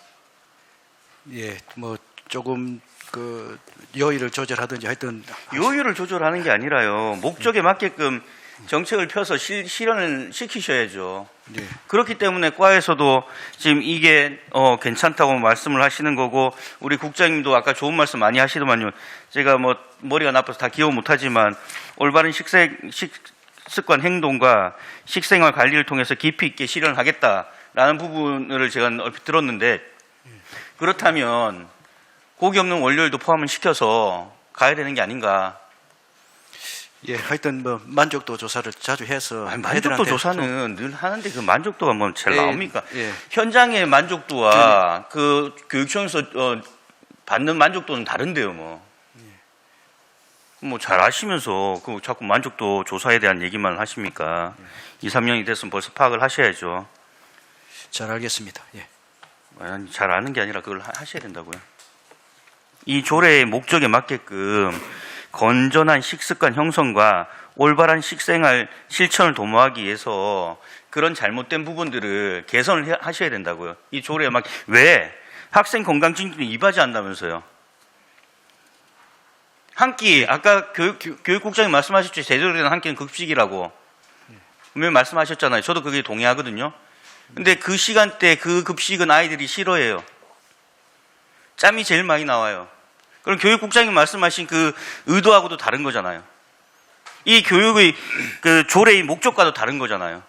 예, 뭐 조금 그 여유를 조절하든지 하여튼 요율을 조절하는 게 아니라요. 목적에 맞게끔 정책을 펴서 실현을 시키셔야죠. 예. 그렇기 때문에 과에서도 지금 이게 괜찮다고 말씀을 하시는 거고, 우리 국장님도 아까 좋은 말씀 많이 하시더만요. 제가 뭐 머리가 나빠서 다 기억 못하지만 올바른 식습관 행동과 식생활 관리를 통해서 깊이 있게 실현하겠다라는 부분을 제가 얼핏 들었는데, 그렇다면 고기 없는 원료율도 포함을 시켜서 가야 되는 게 아닌가. 예, 하여튼 뭐 만족도 조사를 자주 해서 아니, 만족도 애들한테 조사는 늘 하는데 그 만족도가 뭐 잘 예, 나옵니까? 예. 현장의 만족도와 그 교육청에서 받는 만족도는 다른데요, 뭐. 뭐 잘 아시면서 그 자꾸 만족도 조사에 대한 얘기만 하십니까? 2, 3년이 됐으면 벌써 파악을 하셔야죠. 잘 알겠습니다. 예. 아니, 잘 아는 게 아니라 그걸 하셔야 된다고요. 이 조례의 목적에 맞게끔 건전한 식습관 형성과 올바른 식생활 실천을 도모하기 위해서 그런 잘못된 부분들을 개선을 하셔야 된다고요. 이 조례에 왜 학생 건강 증진을 이바지 한다면서요? 한 끼, 아까 교육국장님 말씀하셨죠. 제대로 된 한 끼는 급식이라고. 분명히 말씀하셨잖아요. 저도 그게 동의하거든요. 근데 그 시간대 그 급식은 아이들이 싫어해요. 짬이 제일 많이 나와요. 그럼 교육국장님 말씀하신 그 의도하고도 다른 거잖아요. 이 교육의 그 조례의 목적과도 다른 거잖아요.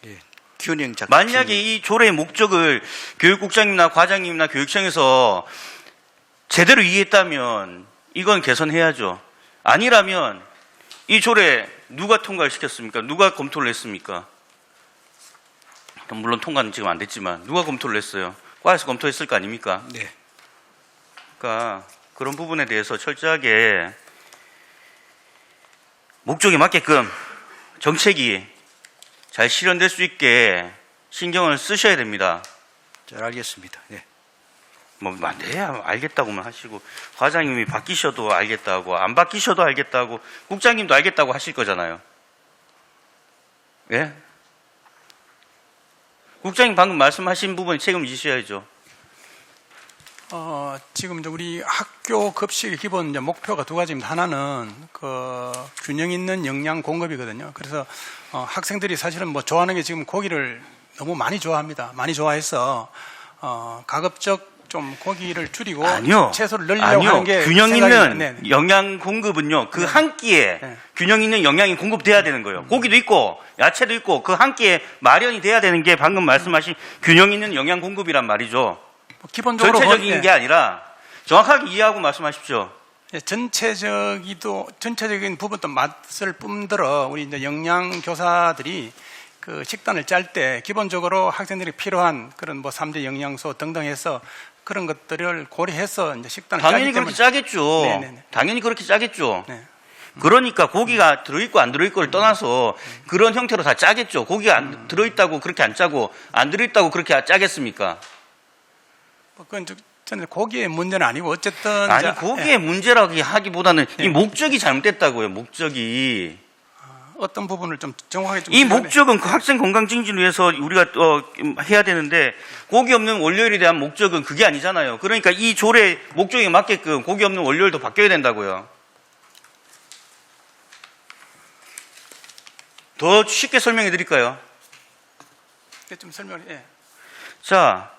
예. 균형 잡힌 만약에 이 조례의 목적을 교육국장님이나 과장님이나 교육청에서 제대로 이해했다면 이건 개선해야죠. 아니라면 이 조례 누가 통과를 시켰습니까? 누가 검토를 했습니까? 물론 통과는 지금 안 됐지만 누가 검토를 했어요? 과에서 검토했을 거 아닙니까? 네. 그러니까 그런 부분에 대해서 철저하게 목적에 맞게끔 정책이 잘 실현될 수 있게 신경을 쓰셔야 됩니다. 잘 알겠습니다. 예. 네, 알겠다고만 하시고, 과장님이 바뀌셔도 알겠다고, 안 바뀌셔도 알겠다고, 국장님도 알겠다고 하실 거잖아요. 예? 국장님 방금 말씀하신 부분 책임지셔야죠. 지금 이제 우리 학교 급식의 기본 이제 목표가 두 가지입니다. 하나는 그 균형 있는 영양 공급이거든요. 그래서 학생들이 사실은 뭐 좋아하는 게 지금 고기를 너무 많이 좋아합니다. 많이 좋아해서 가급적 좀 고기를 줄이고 아니요. 채소를 넣으려고 하는 게 균형 있는 네. 영양 공급은요. 그 한 끼에 균형 있는 영양이 공급돼야 되는 거예요. 고기도 있고 야채도 있고 그 한 끼에 마련이 돼야 되는 게 방금 말씀하신 균형 있는 영양 공급이란 말이죠. 기본적으로 전체적인 게 아니라 정확하게 이해하고 말씀하십시오. 전체적인 부분도 맛을 뿜들어 우리 이제 영양 교사들이 그 식단을 짤 때 기본적으로 학생들이 필요한 그런 뭐 3대 영양소 등등 해서 그런 것들을 고려해서 이제 식단을 당연히 짜기 그렇게 때문에 짜겠죠. 네네네. 당연히 그렇게 짜겠죠. 네. 그러니까 고기가 들어있고 안 들어있고를 떠나서 그런 형태로 다 짜겠죠. 고기가 안 들어있다고 그렇게 안 짜고 안 들어있다고 그렇게 짜겠습니까? 그건 저는 고기의 문제는 아니고 어쨌든 아니 이제, 고기의 문제라고 하기보다는 이 목적이 잘못됐다고요. 목적이. 어떤 부분을 좀 정확하게 좀 이 표현해- 목적은 그 학생 건강 증진을 위해서 우리가 해야 되는데 고기 없는 원료율에 대한 목적은 그게 아니잖아요. 그러니까 이 조례 목적에 맞게끔 고기 없는 원료율도 바뀌어야 된다고요. 더 쉽게 설명해 드릴까요? 좀 설명을 예. 자,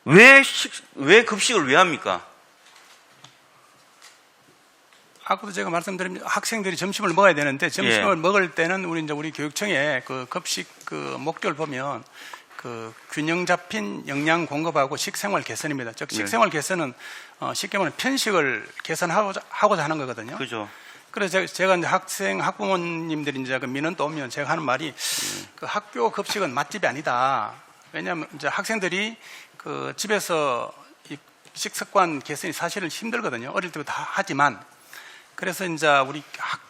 왜 급식을 왜 합니까? 아까도 제가 말씀드린 학생들이 점심을 먹어야 되는데 점심을 예. 먹을 때는 우리 교육청의 그 급식 그 목표를 보면 그 균형 잡힌 영양 공급하고 식생활 개선입니다. 즉 식생활 개선은 쉽게 말하면 편식을 개선하고자 하는 거거든요. 그죠. 그래서 제가 이제 학부모님들이 이제 그 민원도 오면 제가 하는 말이 그 학교 급식은 맛집이 아니다. 왜냐하면 이제 학생들이 그 집에서 이 식습관 개선이 사실은 힘들거든요. 어릴 때부터 하지만 그래서 이제 우리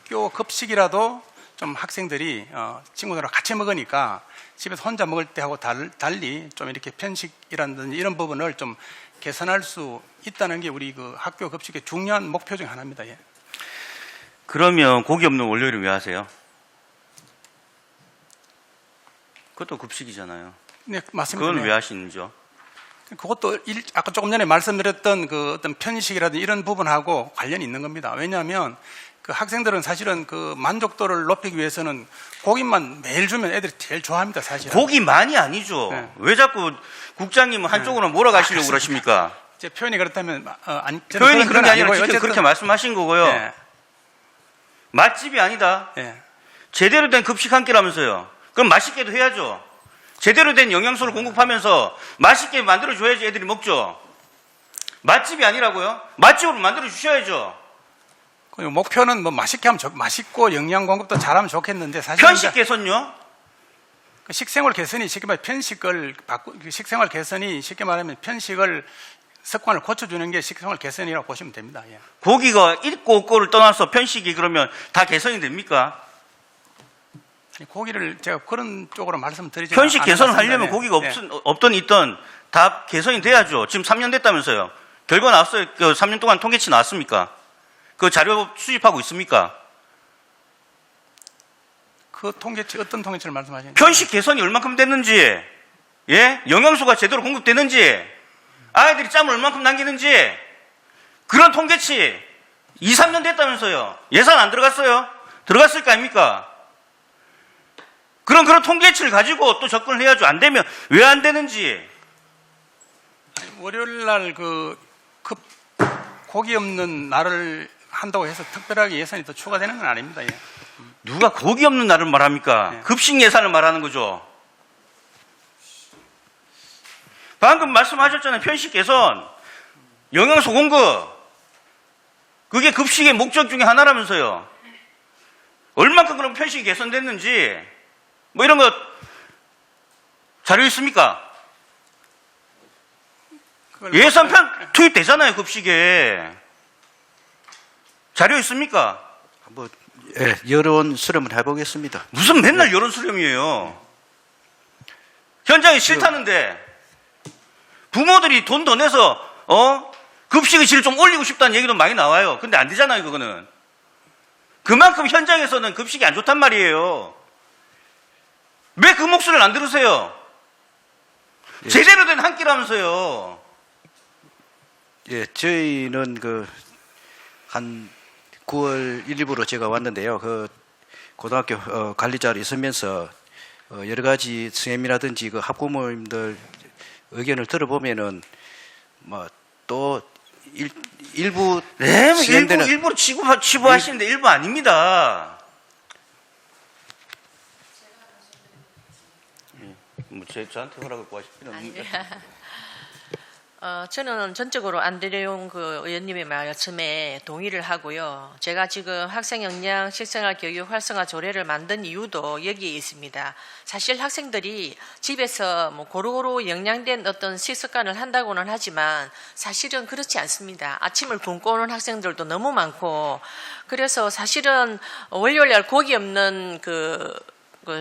학교 급식이라도 좀 학생들이 친구들하고 같이 먹으니까 집에서 혼자 먹을 때하고 달리 좀 이렇게 편식이라든지 이런 부분을 좀 개선할 수 있다는 게 우리 그 학교 급식의 중요한 목표 중 하나입니다. 예. 그러면 고기 없는 월요일은 왜 하세요? 그것도 급식이잖아요. 네, 맞습니다. 그건 네. 왜 하시는지요? 그것도 아까 조금 전에 말씀드렸던 그 어떤 편식이라든지 이런 부분하고 관련이 있는 겁니다. 왜냐하면 그 학생들은 사실은 그 만족도를 높이기 위해서는 고기만 매일 주면 애들이 제일 좋아합니다, 사실은. 고기 많이 아니죠. 네. 왜 자꾸 국장님은 한쪽으로 몰아가시려고 그러십니까? 제 표현이 그렇다면 저는 표현이 그런 게 아니라 아니고요. 지금 어쨌든, 그렇게 말씀하신 거고요. 예, 맛집이 아니다. 예. 제대로 된 급식 한 끼라면서요. 그럼 맛있게도 해야죠. 제대로 된 영양소를 공급하면서 맛있게 만들어줘야지 애들이 먹죠. 맛집이 아니라고요? 맛집으로 만들어주셔야죠. 그 목표는 뭐 맛있게 하면 맛있고 영양 공급도 잘하면 좋겠는데 사실 편식 개선요? 식생활 개선이 쉽게 말해 식생활 개선이 쉽게 말하면 편식을 습관을 고쳐주는 게 식생활 개선이라고 보시면 됩니다. 예. 고기가 있고 없고를 떠나서 편식이 그러면 다 개선이 됩니까? 아니, 고기를 제가 그런 쪽으로 말씀드리지 편식 않았습니다. 개선을 하려면 예. 고기가 예. 없든 있든 다 개선이 돼야죠. 지금 3년 됐다면서요. 결과 나왔어요. 그 3년 동안 통계치 나왔습니까? 그 자료 수집하고 있습니까? 그 통계치 어떤 통계치를 말씀하시는 편식 개선이 얼만큼 됐는지, 예? 영양소가 제대로 공급되는지, 아이들이 짬을 얼만큼 남기는지, 그런 통계치 2, 3년 됐다면서요. 예산 안 들어갔어요? 들어갔을 거 아닙니까? 그런 통계치를 가지고 또 접근을 해야죠. 안 되면 왜 안 되는지. 월요일 날 고기 없는 날을 한다고 해서 특별하게 예산이 더 추가되는 건 아닙니다. 예. 누가 고기 없는 날을 말합니까? 네. 급식 예산을 말하는 거죠. 방금 말씀하셨잖아요. 편식 개선, 영양소 공급. 그게 급식의 목적 중에 하나라면서요. 얼만큼 그럼 편식이 개선됐는지 뭐 이런 거 자료 있습니까? 예산 투입되잖아요. 급식에. 자료 있습니까? 뭐 예, 여론 수렴을 해보겠습니다. 무슨 맨날 여론 수렴이에요. 현장이 싫다는데 부모들이 돈 더 내서 급식의 질을 좀 올리고 싶다는 얘기도 많이 나와요. 근데 안 되잖아요. 그거는. 그만큼 현장에서는 급식이 안 좋단 말이에요. 왜 그 목소리를 안 들으세요? 예. 제대로 된 한 끼라면서요. 예, 저희는 한 9월 1일부로 제가 왔는데요. 그 고등학교 관리자로 있으면서 여러 가지 선생님이라든지 그 학부모님들 의견을 들어보면은 뭐 또 일부 네, 뭐 수행되는 일부러 치부하시는데 일부 아닙니다. 뭐 저한테 허락을 구하실 필요는 없는데. 저는 전적으로 안드레용 그 의원님의 말씀에 동의를 하고요. 제가 지금 학생 역량 식생활 교육 활성화 조례를 만든 이유도 여기에 있습니다. 사실 학생들이 집에서 뭐 고루고루 영양된 어떤 식습관을 한다고는 하지만 사실은 그렇지 않습니다. 아침을 굶고 오는 학생들도 너무 많고, 그래서 사실은 월요일날 고기 없는 그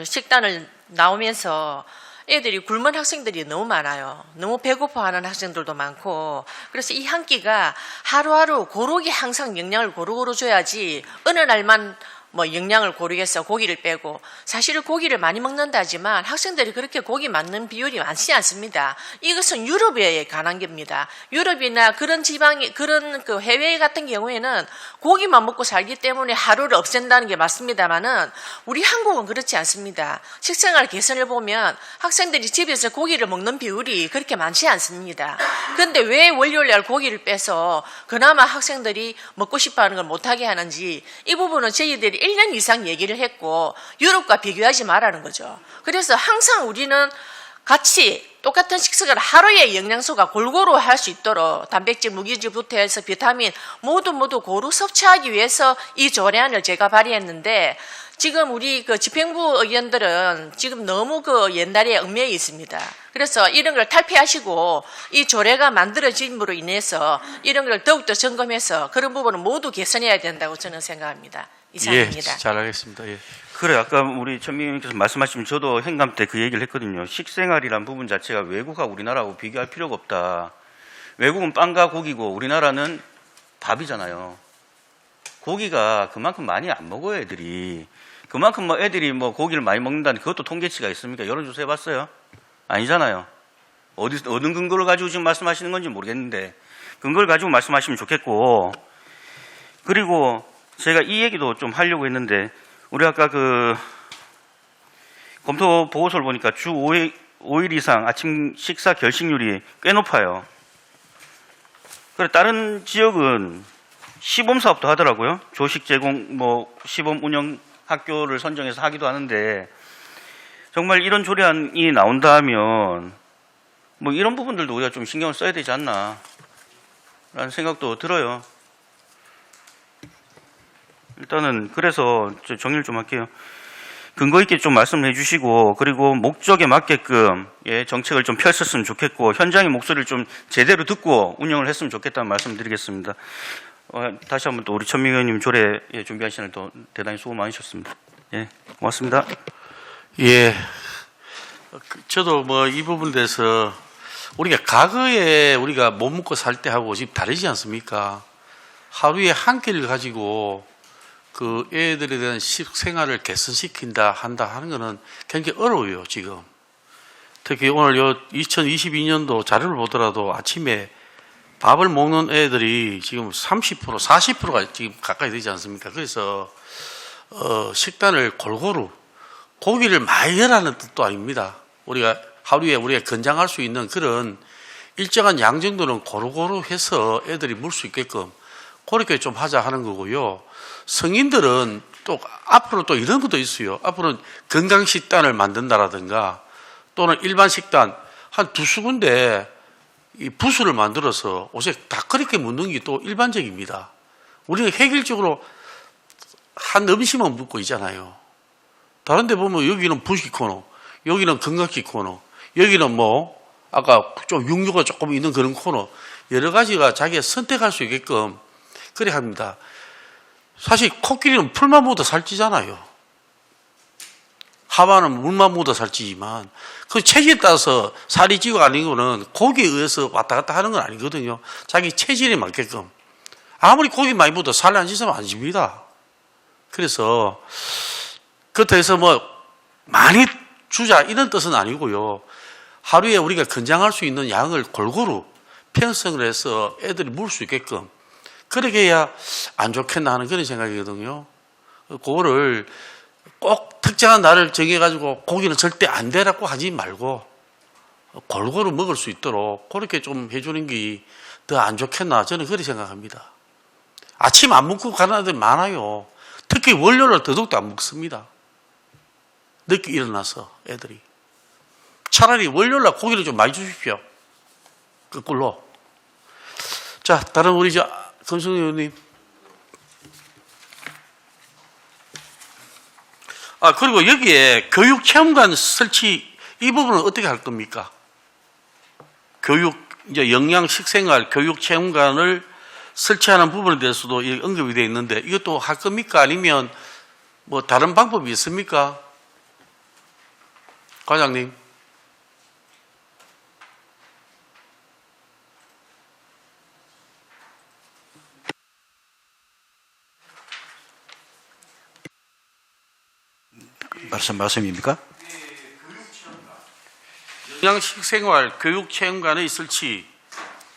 식단을 나오면서 애들이 굶은 학생들이 너무 많아요. 너무 배고파하는 학생들도 많고, 그래서 이 한 끼가 하루하루 고르게 항상 영양을 고루고루 줘야지 어느 날만 뭐 영양을 고르겠어 고기를 빼고, 사실은 고기를 많이 먹는다 하지만 학생들이 그렇게 고기 먹는 비율이 많지 않습니다. 이것은 유럽에 관한 겁니다. 유럽이나 그런 지방이 그런 그 해외 같은 경우에는 고기만 먹고 살기 때문에 하루를 없앤다는 게 맞습니다만은 우리 한국은 그렇지 않습니다. 식생활 개선을 보면 학생들이 집에서 고기를 먹는 비율이 그렇게 많지 않습니다. 그런데 왜 월요일날 고기를 빼서 그나마 학생들이 먹고 싶어하는 걸 못하게 하는지, 이 부분은 저희들이 1년 이상 얘기를 했고 유럽과 비교하지 말라는 거죠. 그래서 항상 우리는 같이 똑같은 식습관을 하루에 영양소가 골고루 할 수 있도록 단백질, 무기질부터 해서 비타민 모두 고루 섭취하기 위해서 이 조례안을 제가 발의했는데, 지금 우리 그 집행부 의원들은 지금 너무 그 옛날에 얽매여 있습니다. 그래서 이런 걸 탈피하시고 이 조례가 만들어짐으로 인해서 이런 걸 더욱더 점검해서 그런 부분은 모두 개선해야 된다고 저는 생각합니다. 이상입니다. 예, 잘하겠습니다. 예. 그래 아까 우리 천민 의원님께서 말씀하시면 저도 행감 때 그 얘기를 했거든요. 식생활이란 부분 자체가 외국하고 우리나라하고 비교할 필요가 없다. 외국은 빵과 고기고 우리나라는 밥이잖아요. 고기가 그만큼 많이 안 먹어요, 애들이. 그만큼 뭐 애들이 뭐 고기를 많이 먹는다는 그것도 통계치가 있습니까? 여론조사 해봤어요? 아니잖아요. 어느 근거를 가지고 지금 말씀하시는 건지 모르겠는데 근거를 가지고 말씀하시면 좋겠고, 그리고 제가 이 얘기도 좀 하려고 했는데 우리 아까 그 검토 보고서를 보니까 주 5일 이상 아침 식사 결식률이 꽤 높아요. 그래 다른 지역은 시범 사업도 하더라고요. 조식 제공 뭐 시범 운영 학교를 선정해서 하기도 하는데 정말 이런 조례안이 나온다 하면 뭐 이런 부분들도 우리가 좀 신경을 써야 되지 않나 라는 생각도 들어요. 일단은 그래서 정리를 좀 할게요. 근거 있게 좀 말씀해 주시고, 그리고 목적에 맞게끔 예, 정책을 좀 펼쳤으면 좋겠고, 현장의 목소리를 좀 제대로 듣고 운영을 했으면 좋겠다는 말씀 드리겠습니다. 다시 한번 또 우리 천민 의원님 조례 예, 준비하시는 시간을 또 대단히 수고 많으셨습니다. 예, 고맙습니다. 예. 저도 뭐 이 부분에 대해서 우리가 과거에 우리가 못 먹고 살 때하고 지금 다르지 않습니까? 하루에 한 끼를 가지고 그 애들에 대한 식생활을 개선시킨다 한다 하는 거는 굉장히 어려워요, 지금. 특히 오늘 요 2022년도 자료를 보더라도 아침에 밥을 먹는 애들이 지금 30%, 40%가 지금 가까이 되지 않습니까? 그래서 식단을 골고루 고기를 많이 넣으라는 뜻도 아닙니다. 우리가 하루에 우리가 건장할 수 있는 그런 일정한 양 정도는 고루고루 해서 애들이 먹을 수 있게끔 그렇게 좀 하자 하는 거고요. 성인들은 또 앞으로 또 이런 것도 있어요. 앞으로는 건강식단을 만든다라든가 또는 일반 식단 한 두세 군데 이 부스를 만들어서 옷에 다 그렇게 묻는 게 또 일반적입니다. 우리는 획일적으로 한 음식만 묻고 있잖아요. 다른 데 보면 여기는 부식 코너, 여기는 건강식 코너, 여기는 뭐 아까 좀 육류가 조금 있는 그런 코너, 여러 가지가 자기가 선택할 수 있게끔 그래 합니다. 사실 코끼리는 풀만 묻어 살찌잖아요. 하마는 물만 묻어 살찌지만 그 체질에 따라서 살이 찌고 아닌 거는 고기에 의해서 왔다 갔다 하는 건 아니거든요. 자기 체질에 맞게끔. 아무리 고기 많이 묻어 살 안 찌면 안 찝니다. 그래서 그렇다고 해서 뭐 많이 주자 이런 뜻은 아니고요. 하루에 우리가 건장할 수 있는 양을 골고루 편성을 해서 애들이 먹을 수 있게끔 그렇게 해야 안 좋겠나 하는 그런 생각이거든요. 그거를 꼭 특정한 날을 정해가지고 고기는 절대 안 되라고 하지 말고 골고루 먹을 수 있도록 그렇게 좀 해주는 게 더 안 좋겠나 저는 그렇게 생각합니다. 아침 안 먹고 가는 애들 많아요. 특히 월요일날 더더욱도 안 먹습니다. 늦게 일어나서 애들이. 차라리 월요일날 고기를 좀 많이 주십시오. 거꾸로. 자, 다른 우리 금승 의원님. 그리고 여기에 교육체험관 설치 이 부분은 어떻게 할 겁니까? 이제 영양 식생활 교육체험관을 설치하는 부분에 대해서도 언급이 되어 있는데 이것도 할 겁니까? 아니면 뭐 다른 방법이 있습니까? 과장님. 말씀입니까? 영양식생활 교육체험관의 설치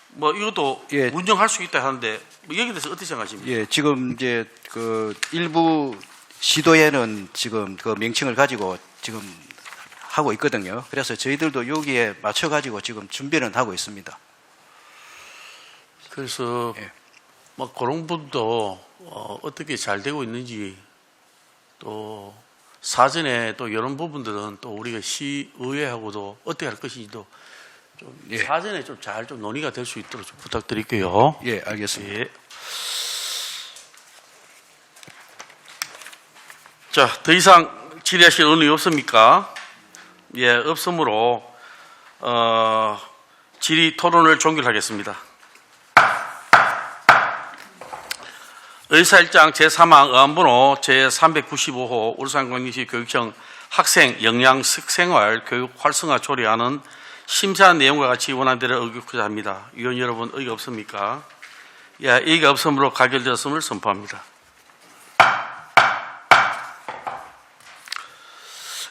뭐 이것도 예. 운영할 수 있다 하는데 뭐 여기에 대해서 어떻게 생각하십니까? 예, 지금 이제 그 일부 시도에는 지금 그 명칭을 가지고 지금 하고 있거든요. 그래서 저희들도 여기에 맞춰 가지고 지금 준비는 하고 있습니다. 그래서 예. 뭐 그런 분도 어떻게 잘 되고 있는지 또 사전에 또 이런 부분들은 또 우리가 시의회하고도 어떻게 할 것인지도 좀 예. 사전에 좀 잘 좀 논의가 될 수 있도록 좀 부탁드릴게요. 예, 알겠습니다. 예. 자, 더 이상 질의하실 의원이 없습니까? 예, 없으므로 질의 토론을 종결하겠습니다. 의사일장 제3항 의안번호 제395호 울산광역시 교육청 학생 역량 식생활 교육 활성화 조례안은 심사 내용과 같이 원안대로 의결하고자 합니다. 위원 여러분 의견 없습니까? 예, 의견 없으므로 가결되었음을 선포합니다.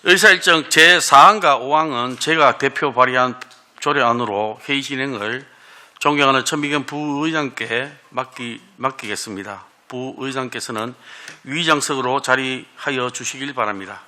의사일정 제4항과 5항은 제가 대표 발의한 조례안으로 회의 진행을 존경하는 천미경 부의장께 맡기겠습니다. 부의장께서는 위장석으로 자리하여 주시길 바랍니다.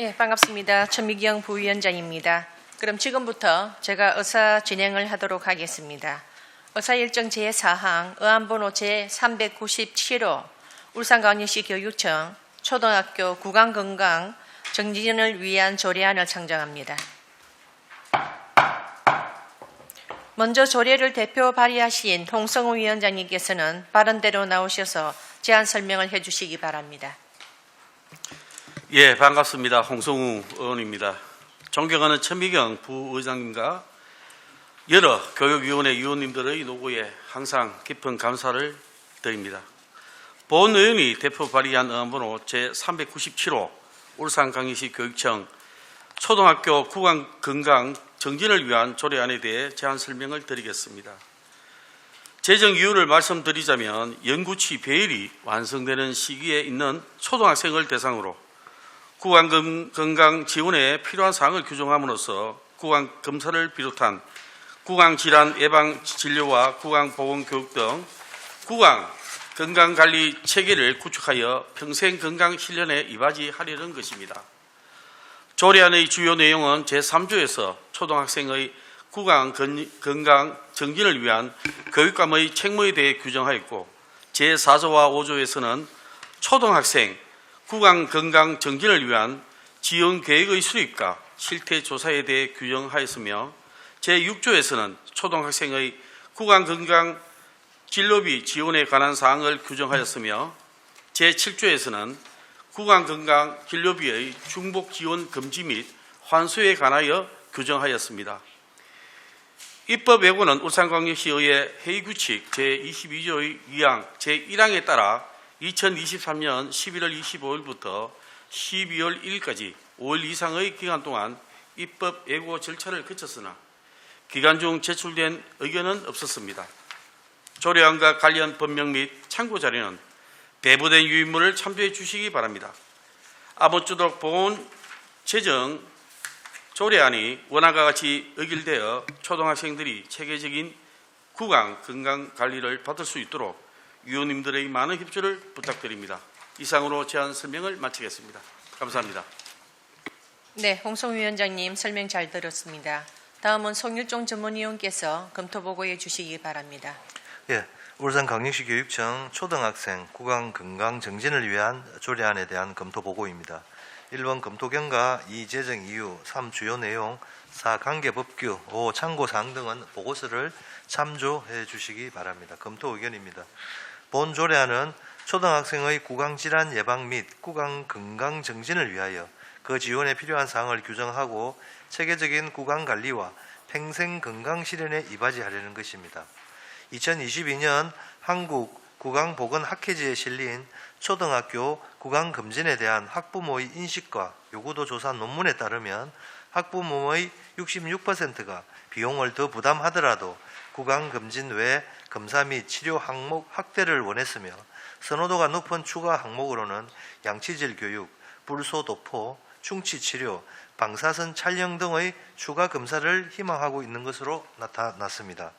예, 반갑습니다. 천미경 부위원장입니다. 그럼 지금부터 제가 의사 진행을 하도록 하겠습니다. 의사일정 제4항 의안번호 제397호 울산광역시 교육청 초등학교 구강건강 정진을 위한 조례안을 상정합니다. 먼저 조례를 대표 발의하신 홍성우 위원장님께서는 발언대로 나오셔서 제안 설명을 해주시기 바랍니다. 예, 반갑습니다. 홍성우 의원입니다. 존경하는 천미경 부의장님과 여러 교육위원회 위원님들의 노고에 항상 깊은 감사를 드립니다. 본 의원이 대표 발의한 의안번호 제397호 울산광역시 교육청 초등학교 구강 건강 정진을 위한 조례안에 대해 제안 설명을 드리겠습니다. 재정 이유를 말씀드리자면 연구치 배열이 완성되는 시기에 있는 초등학생을 대상으로 구강 건강 지원에 필요한 사항을 규정함으로써 구강 검사를 비롯한 구강 질환 예방 진료와 구강 보건 교육 등 구강 건강 관리 체계를 구축하여 평생 건강 실현에 이바지하려는 것입니다. 조례안의 주요 내용은 제3조에서 초등학생의 구강 건강 정진을 위한 교육감의 책무에 대해 규정하였고 제4조와 5조에서는 초등학생 구강 건강 정진을 위한 지원 계획의 수립과 실태 조사에 대해 규정하였으며 제6조에서는 초등학생의 구강 건강 진료비 지원에 관한 사항을 규정하였으며 제7조에서는 구강 건강 진료비의 중복 지원 금지 및 환수에 관하여 규정하였습니다. 입법 예고는 울산광역시의회 회의규칙 제22조의 2항 제1항에 따라 2023년 11월 25일부터 12월 1일까지 5일 이상의 기간 동안 입법 예고 절차를 거쳤으나 기간 중 제출된 의견은 없었습니다. 조례안과 관련 법령 및 참고 자료는 배부된 유인물을 참조해 주시기 바랍니다. 아무쪼록 본 재정 조례안이 원안과 같이 의결되어 초등학생들이 체계적인 구강 건강 관리를 받을 수 있도록 위원님들의 많은 협조를 부탁드립니다. 이상으로 제안 설명을 마치겠습니다. 감사합니다. 네, 홍성우 위원장님 설명 잘 들었습니다. 다음은 송일종 전문위원께서 검토보고해 주시기 바랍니다. 예, 울산광역시 교육청 초등학생 구강 건강 정진을 위한 조례안에 대한 검토 보고입니다. 1번 검토 경과, 2 재정 이유, 3 주요 내용, 4 관계 법규, 5 참고 사항 등은 보고서를 참조해 주시기 바랍니다. 검토 의견입니다. 본 조례안은 초등학생의 구강 질환 예방 및 구강 건강 정진을 위하여 그 지원에 필요한 사항을 규정하고 체계적인 구강 관리와 평생 건강 실현에 이바지하려는 것입니다. 2022년 한국 구강보건학회지에 실린 초등학교 구강검진에 대한 학부모의 인식과 요구도 조사 논문에 따르면 학부모의 66%가 비용을 더 부담하더라도 구강검진 외 검사 및 치료 항목 확대를 원했으며 선호도가 높은 추가 항목으로는 양치질 교육, 불소 도포, 충치 치료, 방사선 촬영 등의 추가 검사를 희망하고 있는 것으로 나타났습니다.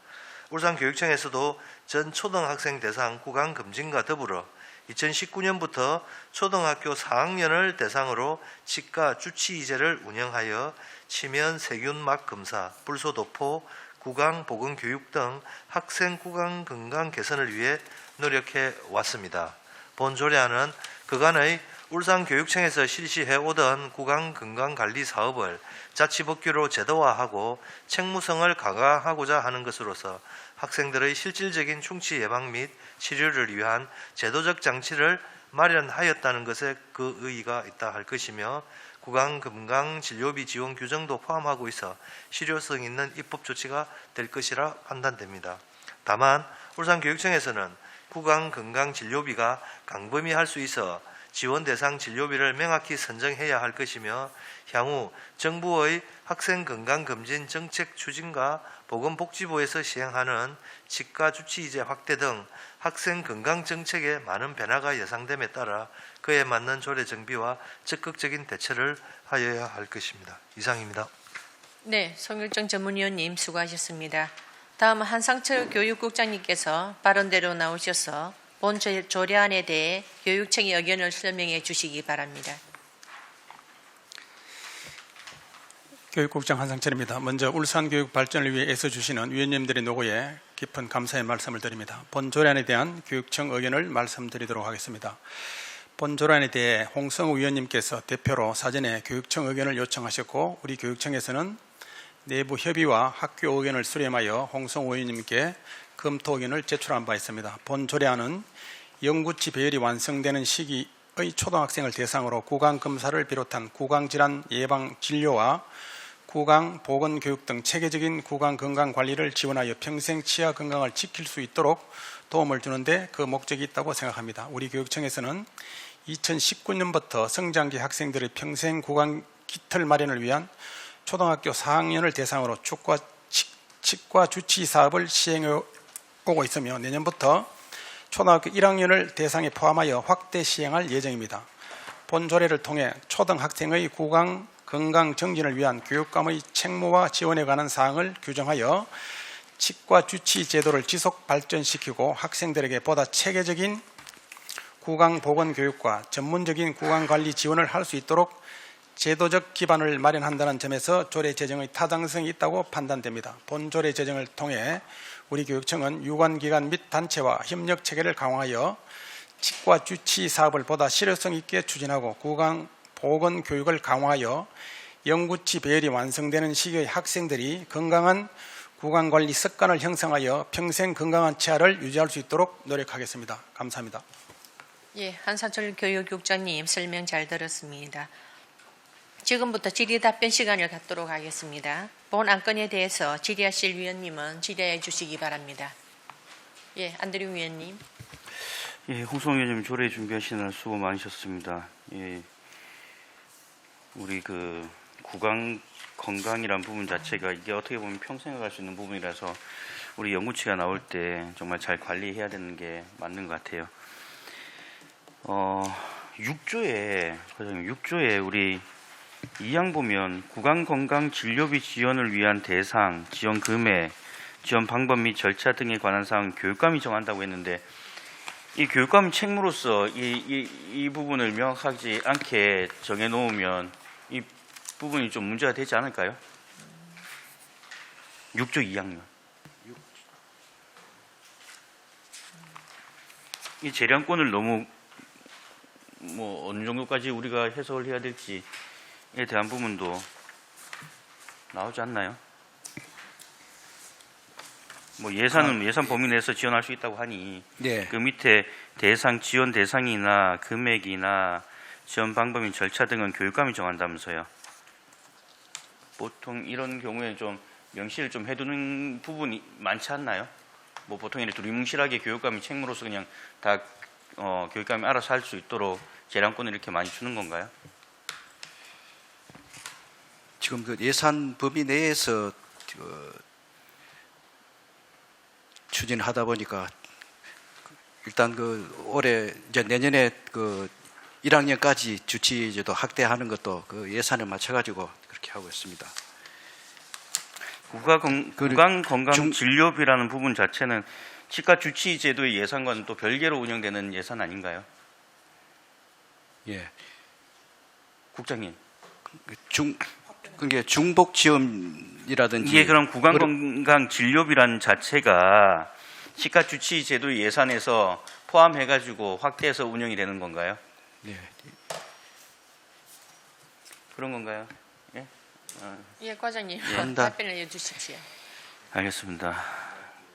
울산교육청에서도 전 초등학생 대상 구강검진과 더불어 2019년부터 초등학교 4학년을 대상으로 치과 주치의제를 운영하여 치면 세균막 검사, 불소도포, 구강 보건 교육 등 학생 구강 건강 개선을 위해 노력해 왔습니다. 본 조례안은 그간의 울산교육청에서 실시해 오던 구강 건강 관리 사업을 자치법규로 제도화하고 책무성을 강화하고자 하는 것으로서 학생들의 실질적인 충치 예방 및 치료를 위한 제도적 장치를 마련하였다는 것에 그 의의가 있다 할 것이며 구강 건강 진료비 지원 규정도 포함하고 있어 실효성 있는 입법 조치가 될 것이라 판단됩니다. 다만 울산교육청에서는 구강 건강 진료비가 강범위할 수 있어 지원 대상 진료비를 명확히 선정해야 할 것이며 향후 정부의 학생 건강 검진 정책 추진과 보건복지부에서 시행하는 치과 주치의제 확대 등 학생 건강 정책에 많은 변화가 예상됨에 따라 그에 맞는 조례 정비와 적극적인 대처를 하여야 할 것입니다. 이상입니다. 네, 송일정 전문위원님 수고하셨습니다. 다음 한상철 교육국장님께서 발언대로 나오셔서 본 조례안에 대해 교육청의 의견을 설명해 주시기 바랍니다. 교육국장 한상철입니다. 먼저 울산 교육 발전을 위해 애써주시는 위원님들의 노고에 깊은 감사의 말씀을 드립니다. 본 조례안에 대한 교육청 의견을 말씀드리도록 하겠습니다. 본 조례안에 대해 홍성우 위원님께서 대표로 사전에 교육청 의견을 요청하셨고 우리 교육청에서는 내부 협의와 학교 의견을 수렴하여 홍성우 의원님께 검토 의견을 제출한 바 있습니다. 본 조례안은 영구치 배열이 완성되는 시기의 초등학생을 대상으로 구강검사를 비롯한 구강질환 예방 진료와 구강 보건교육 등 체계적인 구강 건강 관리를 지원하여 평생 치아 건강을 지킬 수 있도록 도움을 주는데 그 목적이 있다고 생각합니다. 우리 교육청에서는 2019년부터 성장기 학생들의 평생 구강 기틀 마련을 위한 초등학교 4학년을 대상으로 치과 주치 사업을 시행해 오고 있으며 내년부터 초등학교 1학년을 대상에 포함하여 확대 시행할 예정입니다. 본 조례를 통해 초등학생의 구강 건강 정진을 위한 교육감의 책무와 지원에 관한 사항을 규정하여 치과 주치 제도를 지속 발전시키고 학생들에게 보다 체계적인 구강 보건 교육과 전문적인 구강 관리 지원을 할 수 있도록 제도적 기반을 마련한다는 점에서 조례 제정의 타당성이 있다고 판단됩니다. 본 조례 제정을 통해 우리 교육청은 유관기관 및 단체와 협력 체계를 강화하여 치과 주치 사업을 보다 실효성 있게 추진하고 구강 보건 교육을 강화하여 영구치 배열이 완성되는 시기의 학생들이 건강한 구강관리 습관을 형성하여 평생 건강한 치아를 유지할 수 있도록 노력하겠습니다. 감사합니다. 예, 한상철 교육국장님 설명 잘 들었습니다. 지금부터 질의 답변 시간을 갖도록 하겠습니다. 본 안건에 대해서 질의하실 위원님은 질의해 주시기 바랍니다. 예, 안드림 위원님. 예, 홍성 위원님 조례 준비하시느라 수고 많으셨습니다. 예, 우리 그 구강 건강이란 부분 자체가 이게 어떻게 보면 평생 갈 수 있는 부분이라서 우리 연구치가 나올 때 정말 잘 관리해야 되는 게 맞는 것 같아요. 6조에 우리 2항 보면 구강건강 진료비 지원을 위한 대상, 지원 금액, 지원 방법 및 절차 등에 관한 사항 교육감이 정한다고 했는데 이 교육감 책무로서 이 부분을 명확하지 않게 정해놓으면 이 부분이 좀 문제가 되지 않을까요? 6조 2항요. 이 재량권을 너무 어느 정도까지 우리가 해석을 해야 될지에 대한 부분도 나오지 않나요? 예산은 예산 범위 내에서 지원할 수 있다고 하니 네. 그 밑에 지원 대상이나 금액이나 지원 방법인 절차 등은 교육감이 정한다면서요. 보통 이런 경우에 좀 명시를 좀 해두는 부분이 많지 않나요? 보통 이렇게 두리뭉실하게 교육감이 책무로서 그냥 다 교육감이 알아서 할 수 있도록 재량권을 이렇게 많이 주는 건가요? 지금 그 예산 범위 내에서 추진하다 보니까 일단 올해 이제 내년에 1학년까지 주치제도 확대하는 것도 그 예산에 맞춰가지고 그렇게 하고 있습니다. 구강 건강 진료비라는 부분 자체는 치과 주치 제도의 예산과는 또 별개로 운영되는 예산 아닌가요? 예. 국장님. 그게 중복 지원이라든지 이게 그럼 구강건강진료비라는 자체가 치과주치 제도 예산에서 포함해가지고 확대해서 운영이 되는 건가요? 네. 그런 건가요? 예? 예, 과장님 한다. 답변을 해주십시오. 알겠습니다.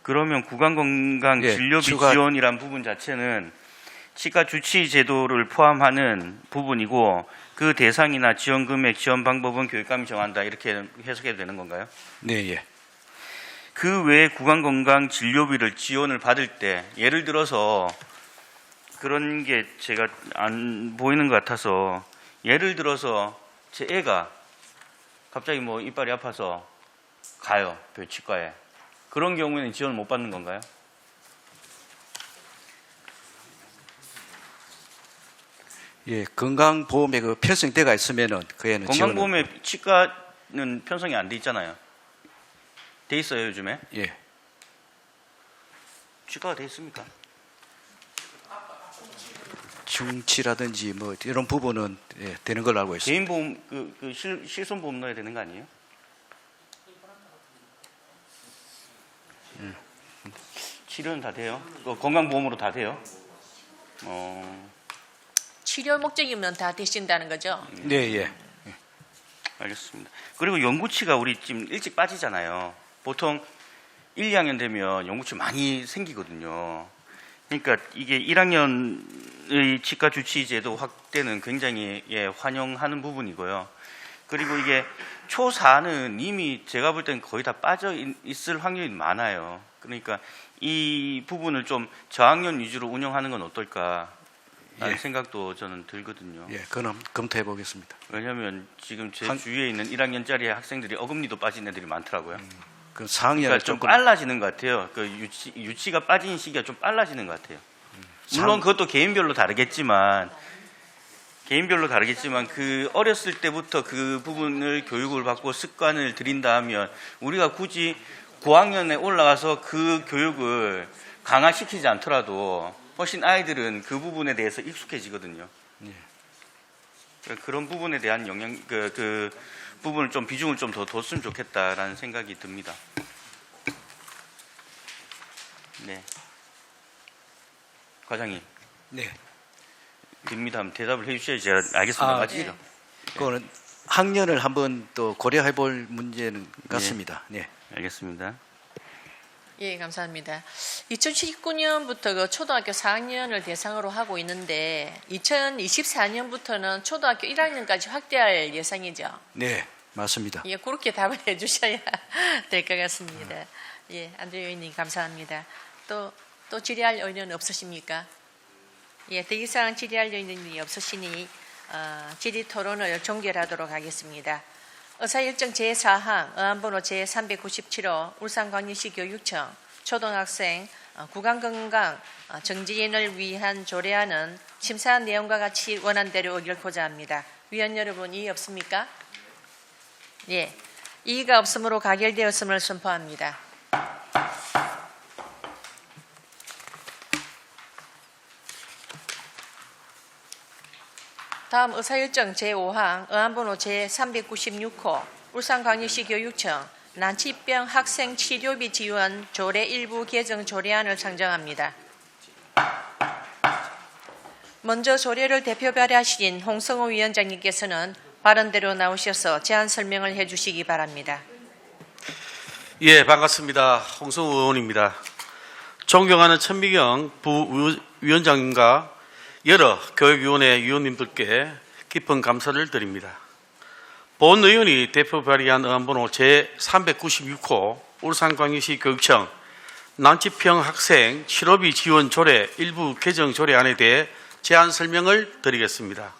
그러면 구강건강진료비 추가- 지원이란 부분 자체는 치과주치 제도를 포함하는 부분이고 그 대상이나 지원 금액, 지원 방법은 교육감이 정한다 이렇게 해석해도 되는 건가요? 네, 예. 그 외에 구강건강진료비를 지원을 받을 때 예를 들어서 그런 게 제가 안 보이는 것 같아서 예를 들어서 제 애가 갑자기 뭐 이빨이 아파서 가요 치과에 그런 경우에는 지원을 못 받는 건가요? 예, 건강보험에 그 편성대가 있으면은 그에는 지원을- 건강보험에 치과는 편성이 안 돼 있잖아요. 돼 있어요 요즘에? 예. 치과가 돼 있습니까? 중치라든지 뭐 이런 부분은 예, 되는 걸로 알고 있습니다. 개인 보험 실손보험 넣어야 되는 거 아니에요? 치료는 다 돼요? 건강보험으로 다 돼요? 치료 목적이면 다 되신다는 거죠? 네, 예. 알겠습니다. 그리고 연구치가 우리 지금 일찍 빠지잖아요. 보통 1, 2학년 되면 연구치 많이 생기거든요. 그러니까 이게 1학년의 치과 주치 제도 확대는 굉장히 환영하는 부분이고요. 그리고 이게 초4는 이미 제가 볼 때는 거의 다 빠져 있을 확률이 많아요. 그러니까 이 부분을 좀 저학년 위주로 운영하는 건 어떨까 라는 예. 생각도 저는 들거든요. 예, 그럼 검토해 보겠습니다. 왜냐하면 지금 제 한- 주위에 있는 1학년짜리 학생들이 어금니도 빠진 애들이 많더라고요. 그 4학년을 그러니까 좀 조금 빨라지는 것 같아요. 그 유치가 빠진 시기가 좀 빨라지는 것 같아요. 물론 그것도 개인별로 다르겠지만 그 어렸을 때부터 그 부분을 교육을 받고 습관을 들인다 하면 우리가 굳이 고학년에 올라가서 그 교육을 강화시키지 않더라도 훨씬 아이들은 그 부분에 대해서 익숙해지거든요. 그런 부분에 대한 영향, 그 부분을 좀 비중을 좀 더 뒀으면 좋겠다라는 생각이 듭니다. 네. 과장님, 네. 됩니다. 하면 대답을 해주셔야지 제가 알겠습니다. 아, 맞죠? 그거는 학년을 한번 또 고려해 볼 문제는 같습니다. 네. 알겠습니다. 예, 감사합니다. 2019년부터 그 초등학교 4학년을 대상으로 하고 있는데 2024년부터는 초등학교 1학년까지 확대할 예상이죠. 네, 맞습니다. 예, 그렇게 답을 해주셔야 될 것 같습니다. 예, 안주 의원님 감사합니다. 또 질의할 의견 없으십니까? 예, 더 이상 질의할 의견이 없으시니 질의 토론을 종결하도록 하겠습니다. 의사일정 제4항 의안번호 제397호 울산광역시 교육청 초등학생 구강건강 정지인을 위한 조례안은 심사한 내용과 같이 원안대로 의결코자 합니다. 위원 여러분 이의 없습니까? 예, 이의가 없으므로 가결되었음을 선포합니다. 다음 의사일정 제5항 의안번호 제396호 울산광역시 교육청 난치병 학생 치료비 지원 조례 일부 개정 조례안을 상정합니다. 먼저 조례를 대표 발의하신 홍성호 위원장님께서는 발언대로 나오셔서 제안 설명을 해주시기 바랍니다. 예, 반갑습니다. 홍성우 의원입니다. 존경하는 천미경 부위원장님과 여러 교육위원회 위원님들께 깊은 감사를 드립니다. 본 의원이 대표 발의한 의안번호 제396호 울산광역시 교육청 난치병 학생 치료비 지원 조례 일부 개정 조례안에 대해 제안 설명을 드리겠습니다.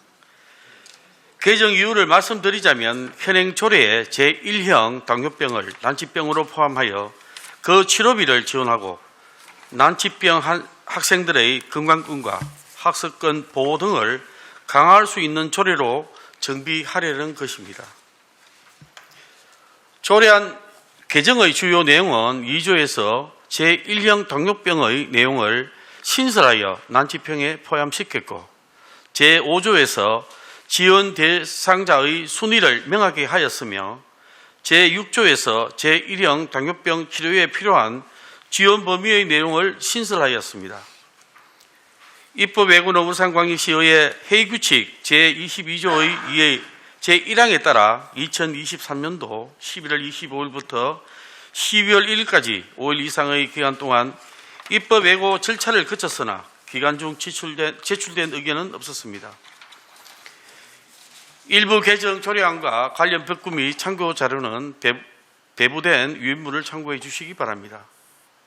개정 이유를 말씀드리자면 현행 조례의 제1형 당뇨병을 난치병으로 포함하여 그 치료비를 지원하고 난치병 학생들의 건강권과 학습권 보호 등을 강화할 수 있는 조례로 정비하려는 것입니다. 조례안 개정의 주요 내용은 2조에서 제1형 당뇨병의 내용을 신설하여 난치병에 포함시켰고 제5조에서 지원 대상자의 순위를 명확히 하였으며 제6조에서 제1형 당뇨병 치료에 필요한 지원 범위의 내용을 신설하였습니다. 입법 외고는 울산광역시의회 회의규칙 제22조의 2의 제1항에 따라 2023년도 11월 25일부터 12월 1일까지 5일 이상의 기간 동안 입법 외고 절차를 거쳤으나 기간 중 제출된 의견은 없었습니다. 일부 개정 조례안과 관련 법규 및 참고 자료는 배부된 유인물을 참고해 주시기 바랍니다.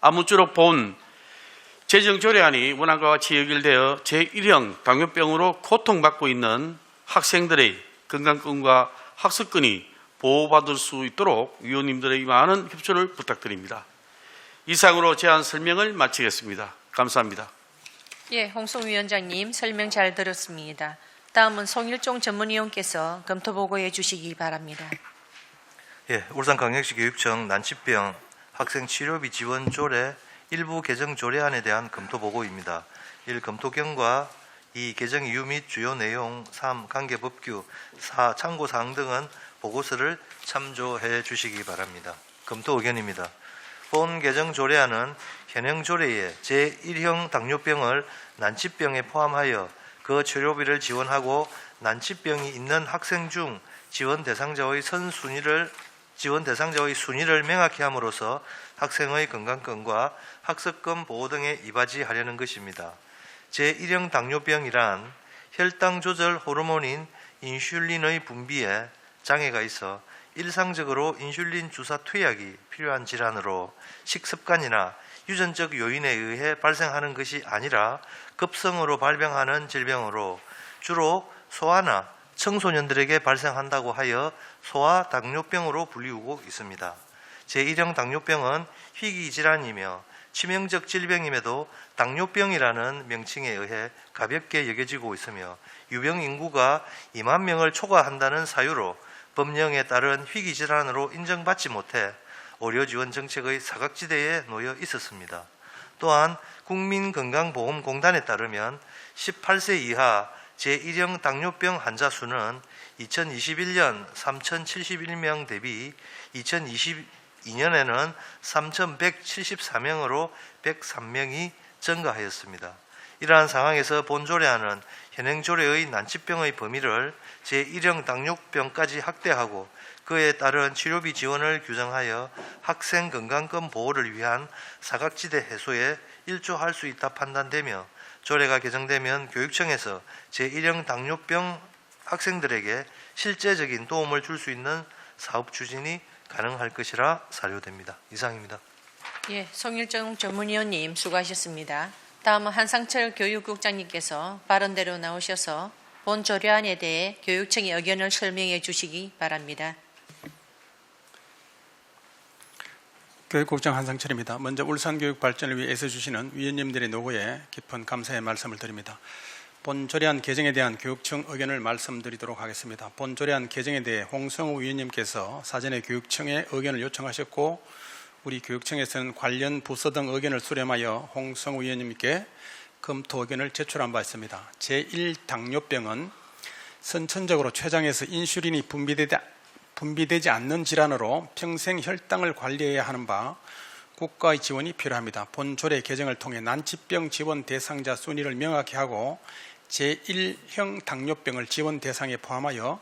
아무쪼록 본 제정 조례안이 원안과 같이 연결되어 제1형 당뇨병으로 고통받고 있는 학생들의 건강권과 학습권이 보호받을 수 있도록 위원님들의 많은 협조를 부탁드립니다. 이상으로 제안 설명을 마치겠습니다. 감사합니다. 예, 홍성 위원장님 설명 잘 들었습니다. 다음은 송일종 전문위원께서 검토 보고해 주시기 바랍니다. 예, 울산광역시 교육청 난치병 학생 치료비 지원 조례 일부 개정 조례안에 대한 검토 보고입니다. 1. 검토 경과 2. 개정 이유 및 주요 내용 3. 관계 법규 4. 참고 사항 등은 보고서를 참조해 주시기 바랍니다. 검토 의견입니다. 본 개정 조례안은 현행 조례에 제1형 당뇨병을 난치병에 포함하여 그 치료비를 지원하고 난치병이 있는 학생 중 지원 대상자의 순위를 명확히 함으로써 학생의 건강권과 학습권 보호 등에 이바지하려는 것입니다. 제1형 당뇨병이란 혈당 조절 호르몬인 인슐린의 분비에 장애가 있어 일상적으로 인슐린 주사 투약이 필요한 질환으로 식습관이나 유전적 요인에 의해 발생하는 것이 아니라 급성으로 발병하는 질병으로 주로 소아나 청소년들에게 발생한다고 하여 소아당뇨병으로 불리우고 있습니다. 제1형 당뇨병은 희귀질환이며 치명적 질병임에도 당뇨병이라는 명칭에 의해 가볍게 여겨지고 있으며 유병 인구가 2만 명을 초과한다는 사유로 법령에 따른 희귀질환으로 인정받지 못해 의료지원 정책의 사각지대에 놓여 있었습니다. 또한 국민건강보험공단에 따르면 18세 이하 제1형 당뇨병 환자 수는 2021년 3,071명 대비 2022년에는 3,174명으로 103명이 증가하였습니다. 이러한 상황에서 본 조례안은 현행 조례의 난치병의 범위를 제1형 당뇨병까지 확대하고 그에 따른 치료비 지원을 규정하여 학생 건강권 보호를 위한 사각지대 해소에 일조할 수 있다 판단되며 조례가 개정되면 교육청에서 제1형 당뇨병 학생들에게 실제적인 도움을 줄 수 있는 사업 추진이 가능할 것이라 사료됩니다. 이상입니다. 예, 송일정 전문위원님 수고하셨습니다. 다음은 한상철 교육국장님께서 발언대로 나오셔서 본 조례안에 대해 교육청의 의견을 설명해 주시기 바랍니다. 교육국장 한상철입니다. 먼저 울산교육 발전을 위해 애써주시는 위원님들의 노고에 깊은 감사의 말씀을 드립니다. 본 조례안 개정에 대한 교육청 의견을 말씀드리도록 하겠습니다. 본 조례안 개정에 대해 홍성우 위원님께서 사전에 교육청의 의견을 요청하셨고 우리 교육청에서는 관련 부서 등 의견을 수렴하여 홍성우 위원님께 검토 의견을 제출한 바 있습니다. 제1당뇨병은 선천적으로 췌장에서 인슐린이 분비되지 않는 질환으로 평생 혈당을 관리해야 하는 바 국가의 지원이 필요합니다. 본 조례 개정을 통해 난치병 지원 대상자 순위를 명확히 하고 제1형 당뇨병을 지원 대상에 포함하여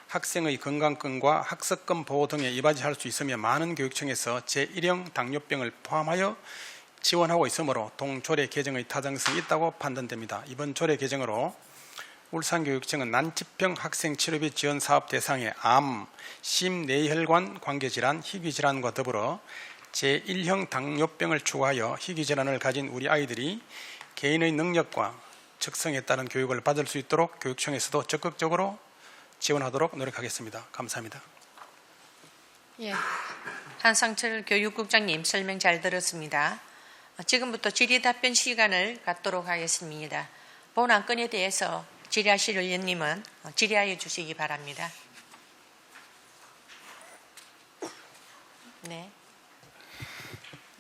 학생의 건강권과 학습권 보호 등에 이바지할 수 있으며 많은 교육청에서 제1형 당뇨병을 포함하여 지원하고 있으므로 동조례 개정의 타당성이 있다고 판단됩니다. 이번 조례 개정으로 울산교육청은 난치병 학생 치료비 지원 사업 대상에 암, 심내혈관 관계질환, 희귀질환과 더불어 제1형 당뇨병을 추가하여 희귀질환을 가진 우리 아이들이 개인의 능력과 적성에 따른 교육을 받을 수 있도록 교육청에서도 적극적으로 지원하도록 노력하겠습니다. 감사합니다. 예, 한상철 교육국장님 설명 잘 들었습니다. 지금부터 질의답변 시간을 갖도록 하겠습니다. 본 안건에 대해서 질의하실 의원님은 질의하여 주시기 바랍니다. 네.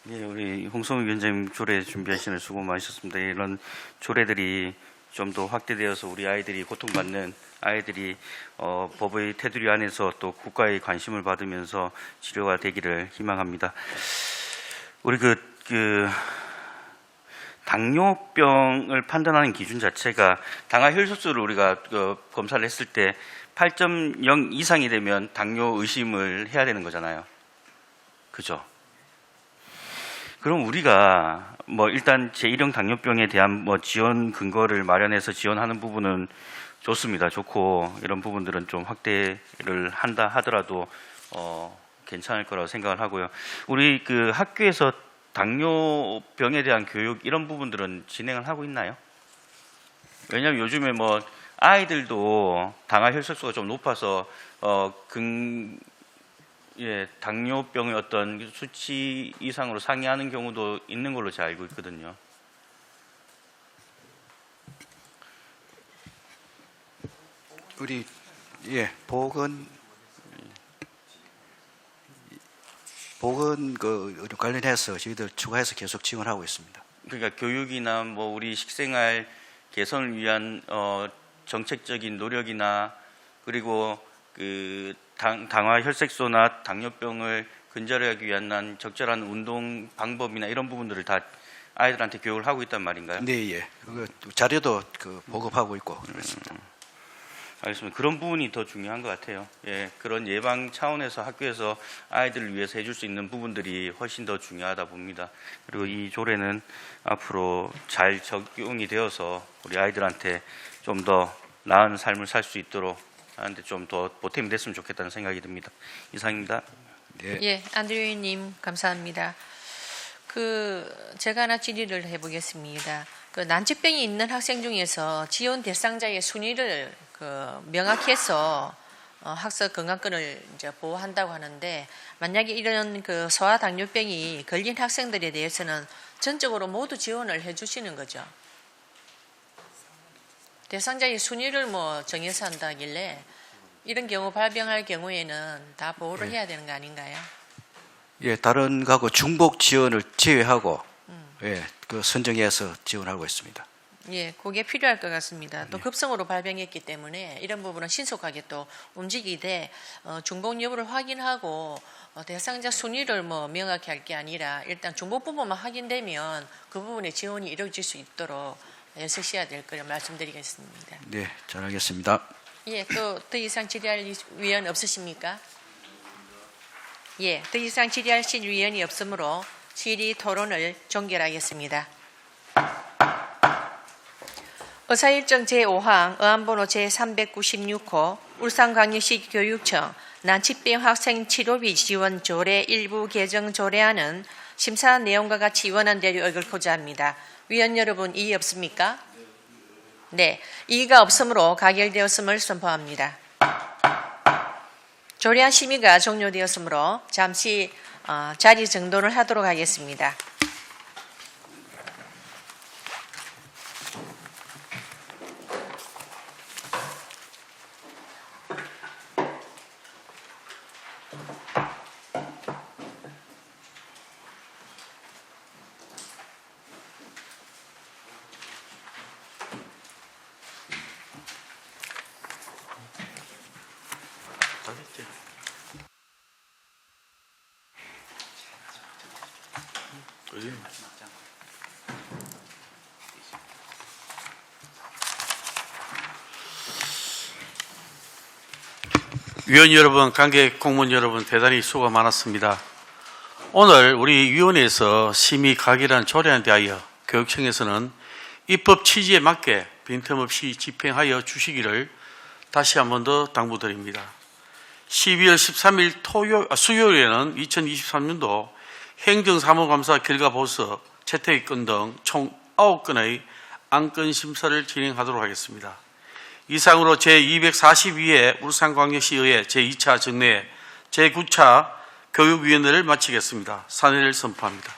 네, 우리 홍성우 위원장님 조례 준비하시는 수고 많으셨습니다. 이런 조례들이 좀 더 확대되어서 우리 아이들이 고통받는 아이들이 법의 테두리 안에서 또 국가의 관심을 받으면서 치료가 되기를 희망합니다. 우리 당뇨병을 판단하는 기준 자체가 당화 혈소수를 우리가 검사를 했을 때 8.0 이상이 되면 당뇨 의심을 해야 되는 거잖아요. 그죠? 그럼 우리가 일단 제1형 당뇨병에 대한 지원 근거를 마련해서 지원하는 부분은 좋습니다. 좋고 이런 부분들은 좀 확대를 한다 하더라도 괜찮을 거라고 생각을 하고요. 우리 학교에서 당뇨병에 대한 교육 이런 부분들은 진행을 하고 있나요? 왜냐하면 요즘에 아이들도 당화 혈색소가 좀 높아서 당뇨병의 어떤 수치 이상으로 상회하는 경우도 있는 걸로 제가 알고 있거든요. 우리 보건 관련해서 저희들 추가해서 계속 지원하고 있습니다. 그러니까 교육이나 우리 식생활 개선을 위한 정책적인 노력이나 그리고 당화 혈색소나 당뇨병을 근절하기 위한 적절한 운동 방법이나 이런 부분들을 다 아이들한테 교육을 하고 있단 말인가요? 네, 예. 자료도 보급하고 있고 그렇습니다. 알겠습니다. 그런 부분이 더 중요한 것 같아요. 예, 그런 예방 차원에서 학교에서 아이들을 위해서 해줄 수 있는 부분들이 훨씬 더 중요하다 봅니다. 그리고 이 조례는 앞으로 잘 적용이 되어서 우리 아이들한테 좀 더 나은 삶을 살 수 있도록 하는데 좀 더 보탬이 됐으면 좋겠다는 생각이 듭니다. 이상입니다. 네. 예, 안드류 의원님 감사합니다. 제가 하나 질의를 해보겠습니다. 난치병이 있는 학생 중에서 지원 대상자의 순위를 명확히 해서 학습 건강권을 이제 보호한다고 하는데, 만약에 이런 소아 당뇨병이 걸린 학생들에 대해서는 전적으로 모두 지원을 해주시는 거죠. 대상자의 순위를 정해서 한다길래 이런 경우 발병할 경우에는 다 보호를 해야 되는 거 아닌가요? 예, 다른 거하고 중복 지원을 제외하고 선정해서 지원하고 있습니다. 예, 그게 필요할 것 같습니다. 또 급성으로 발병했기 때문에 이런 부분은 신속하게 또 움직이되 중복 여부를 확인하고 대상자 순위를 명확히 할 게 아니라 일단 중복 부분만 확인되면 그 부분에 지원이 이루어질 수 있도록 애쓰셔야 될 거를 말씀드리겠습니다. 네, 잘하겠습니다. 예, 또 더 이상 질의할 위원 없으십니까? 예, 더 이상 질의하실 위원이 없으므로 질의 토론을 종결하겠습니다. 의사일정 제5항 의안번호 제396호 울산광역시 교육청 난치병 학생 치료비 지원 조례 일부 개정 조례안은 심사 내용과 같이 원안대로 의결코자 합니다. 위원 여러분 이의 없습니까? 네, 이의가 없으므로 가결되었음을 선포합니다. 조례안 심의가 종료되었으므로 잠시 자리 정돈을 하도록 하겠습니다. 위원 여러분, 관객 공무원 여러분, 대단히 수고가 많았습니다. 오늘 우리 위원회에서 심의 가결한 조례안에 대하여 교육청에서는 입법 취지에 맞게 빈틈없이 집행하여 주시기를 다시 한 번 더 당부드립니다. 12월 13일 수요일에는 2023년도 행정사무감사 결과보고서 채택건 등 총 9건의 안건 심사를 진행하도록 하겠습니다. 이상으로 제242회 울산광역시의회 제2차 정례 제9차 교육위원회를 마치겠습니다. 산회를 선포합니다.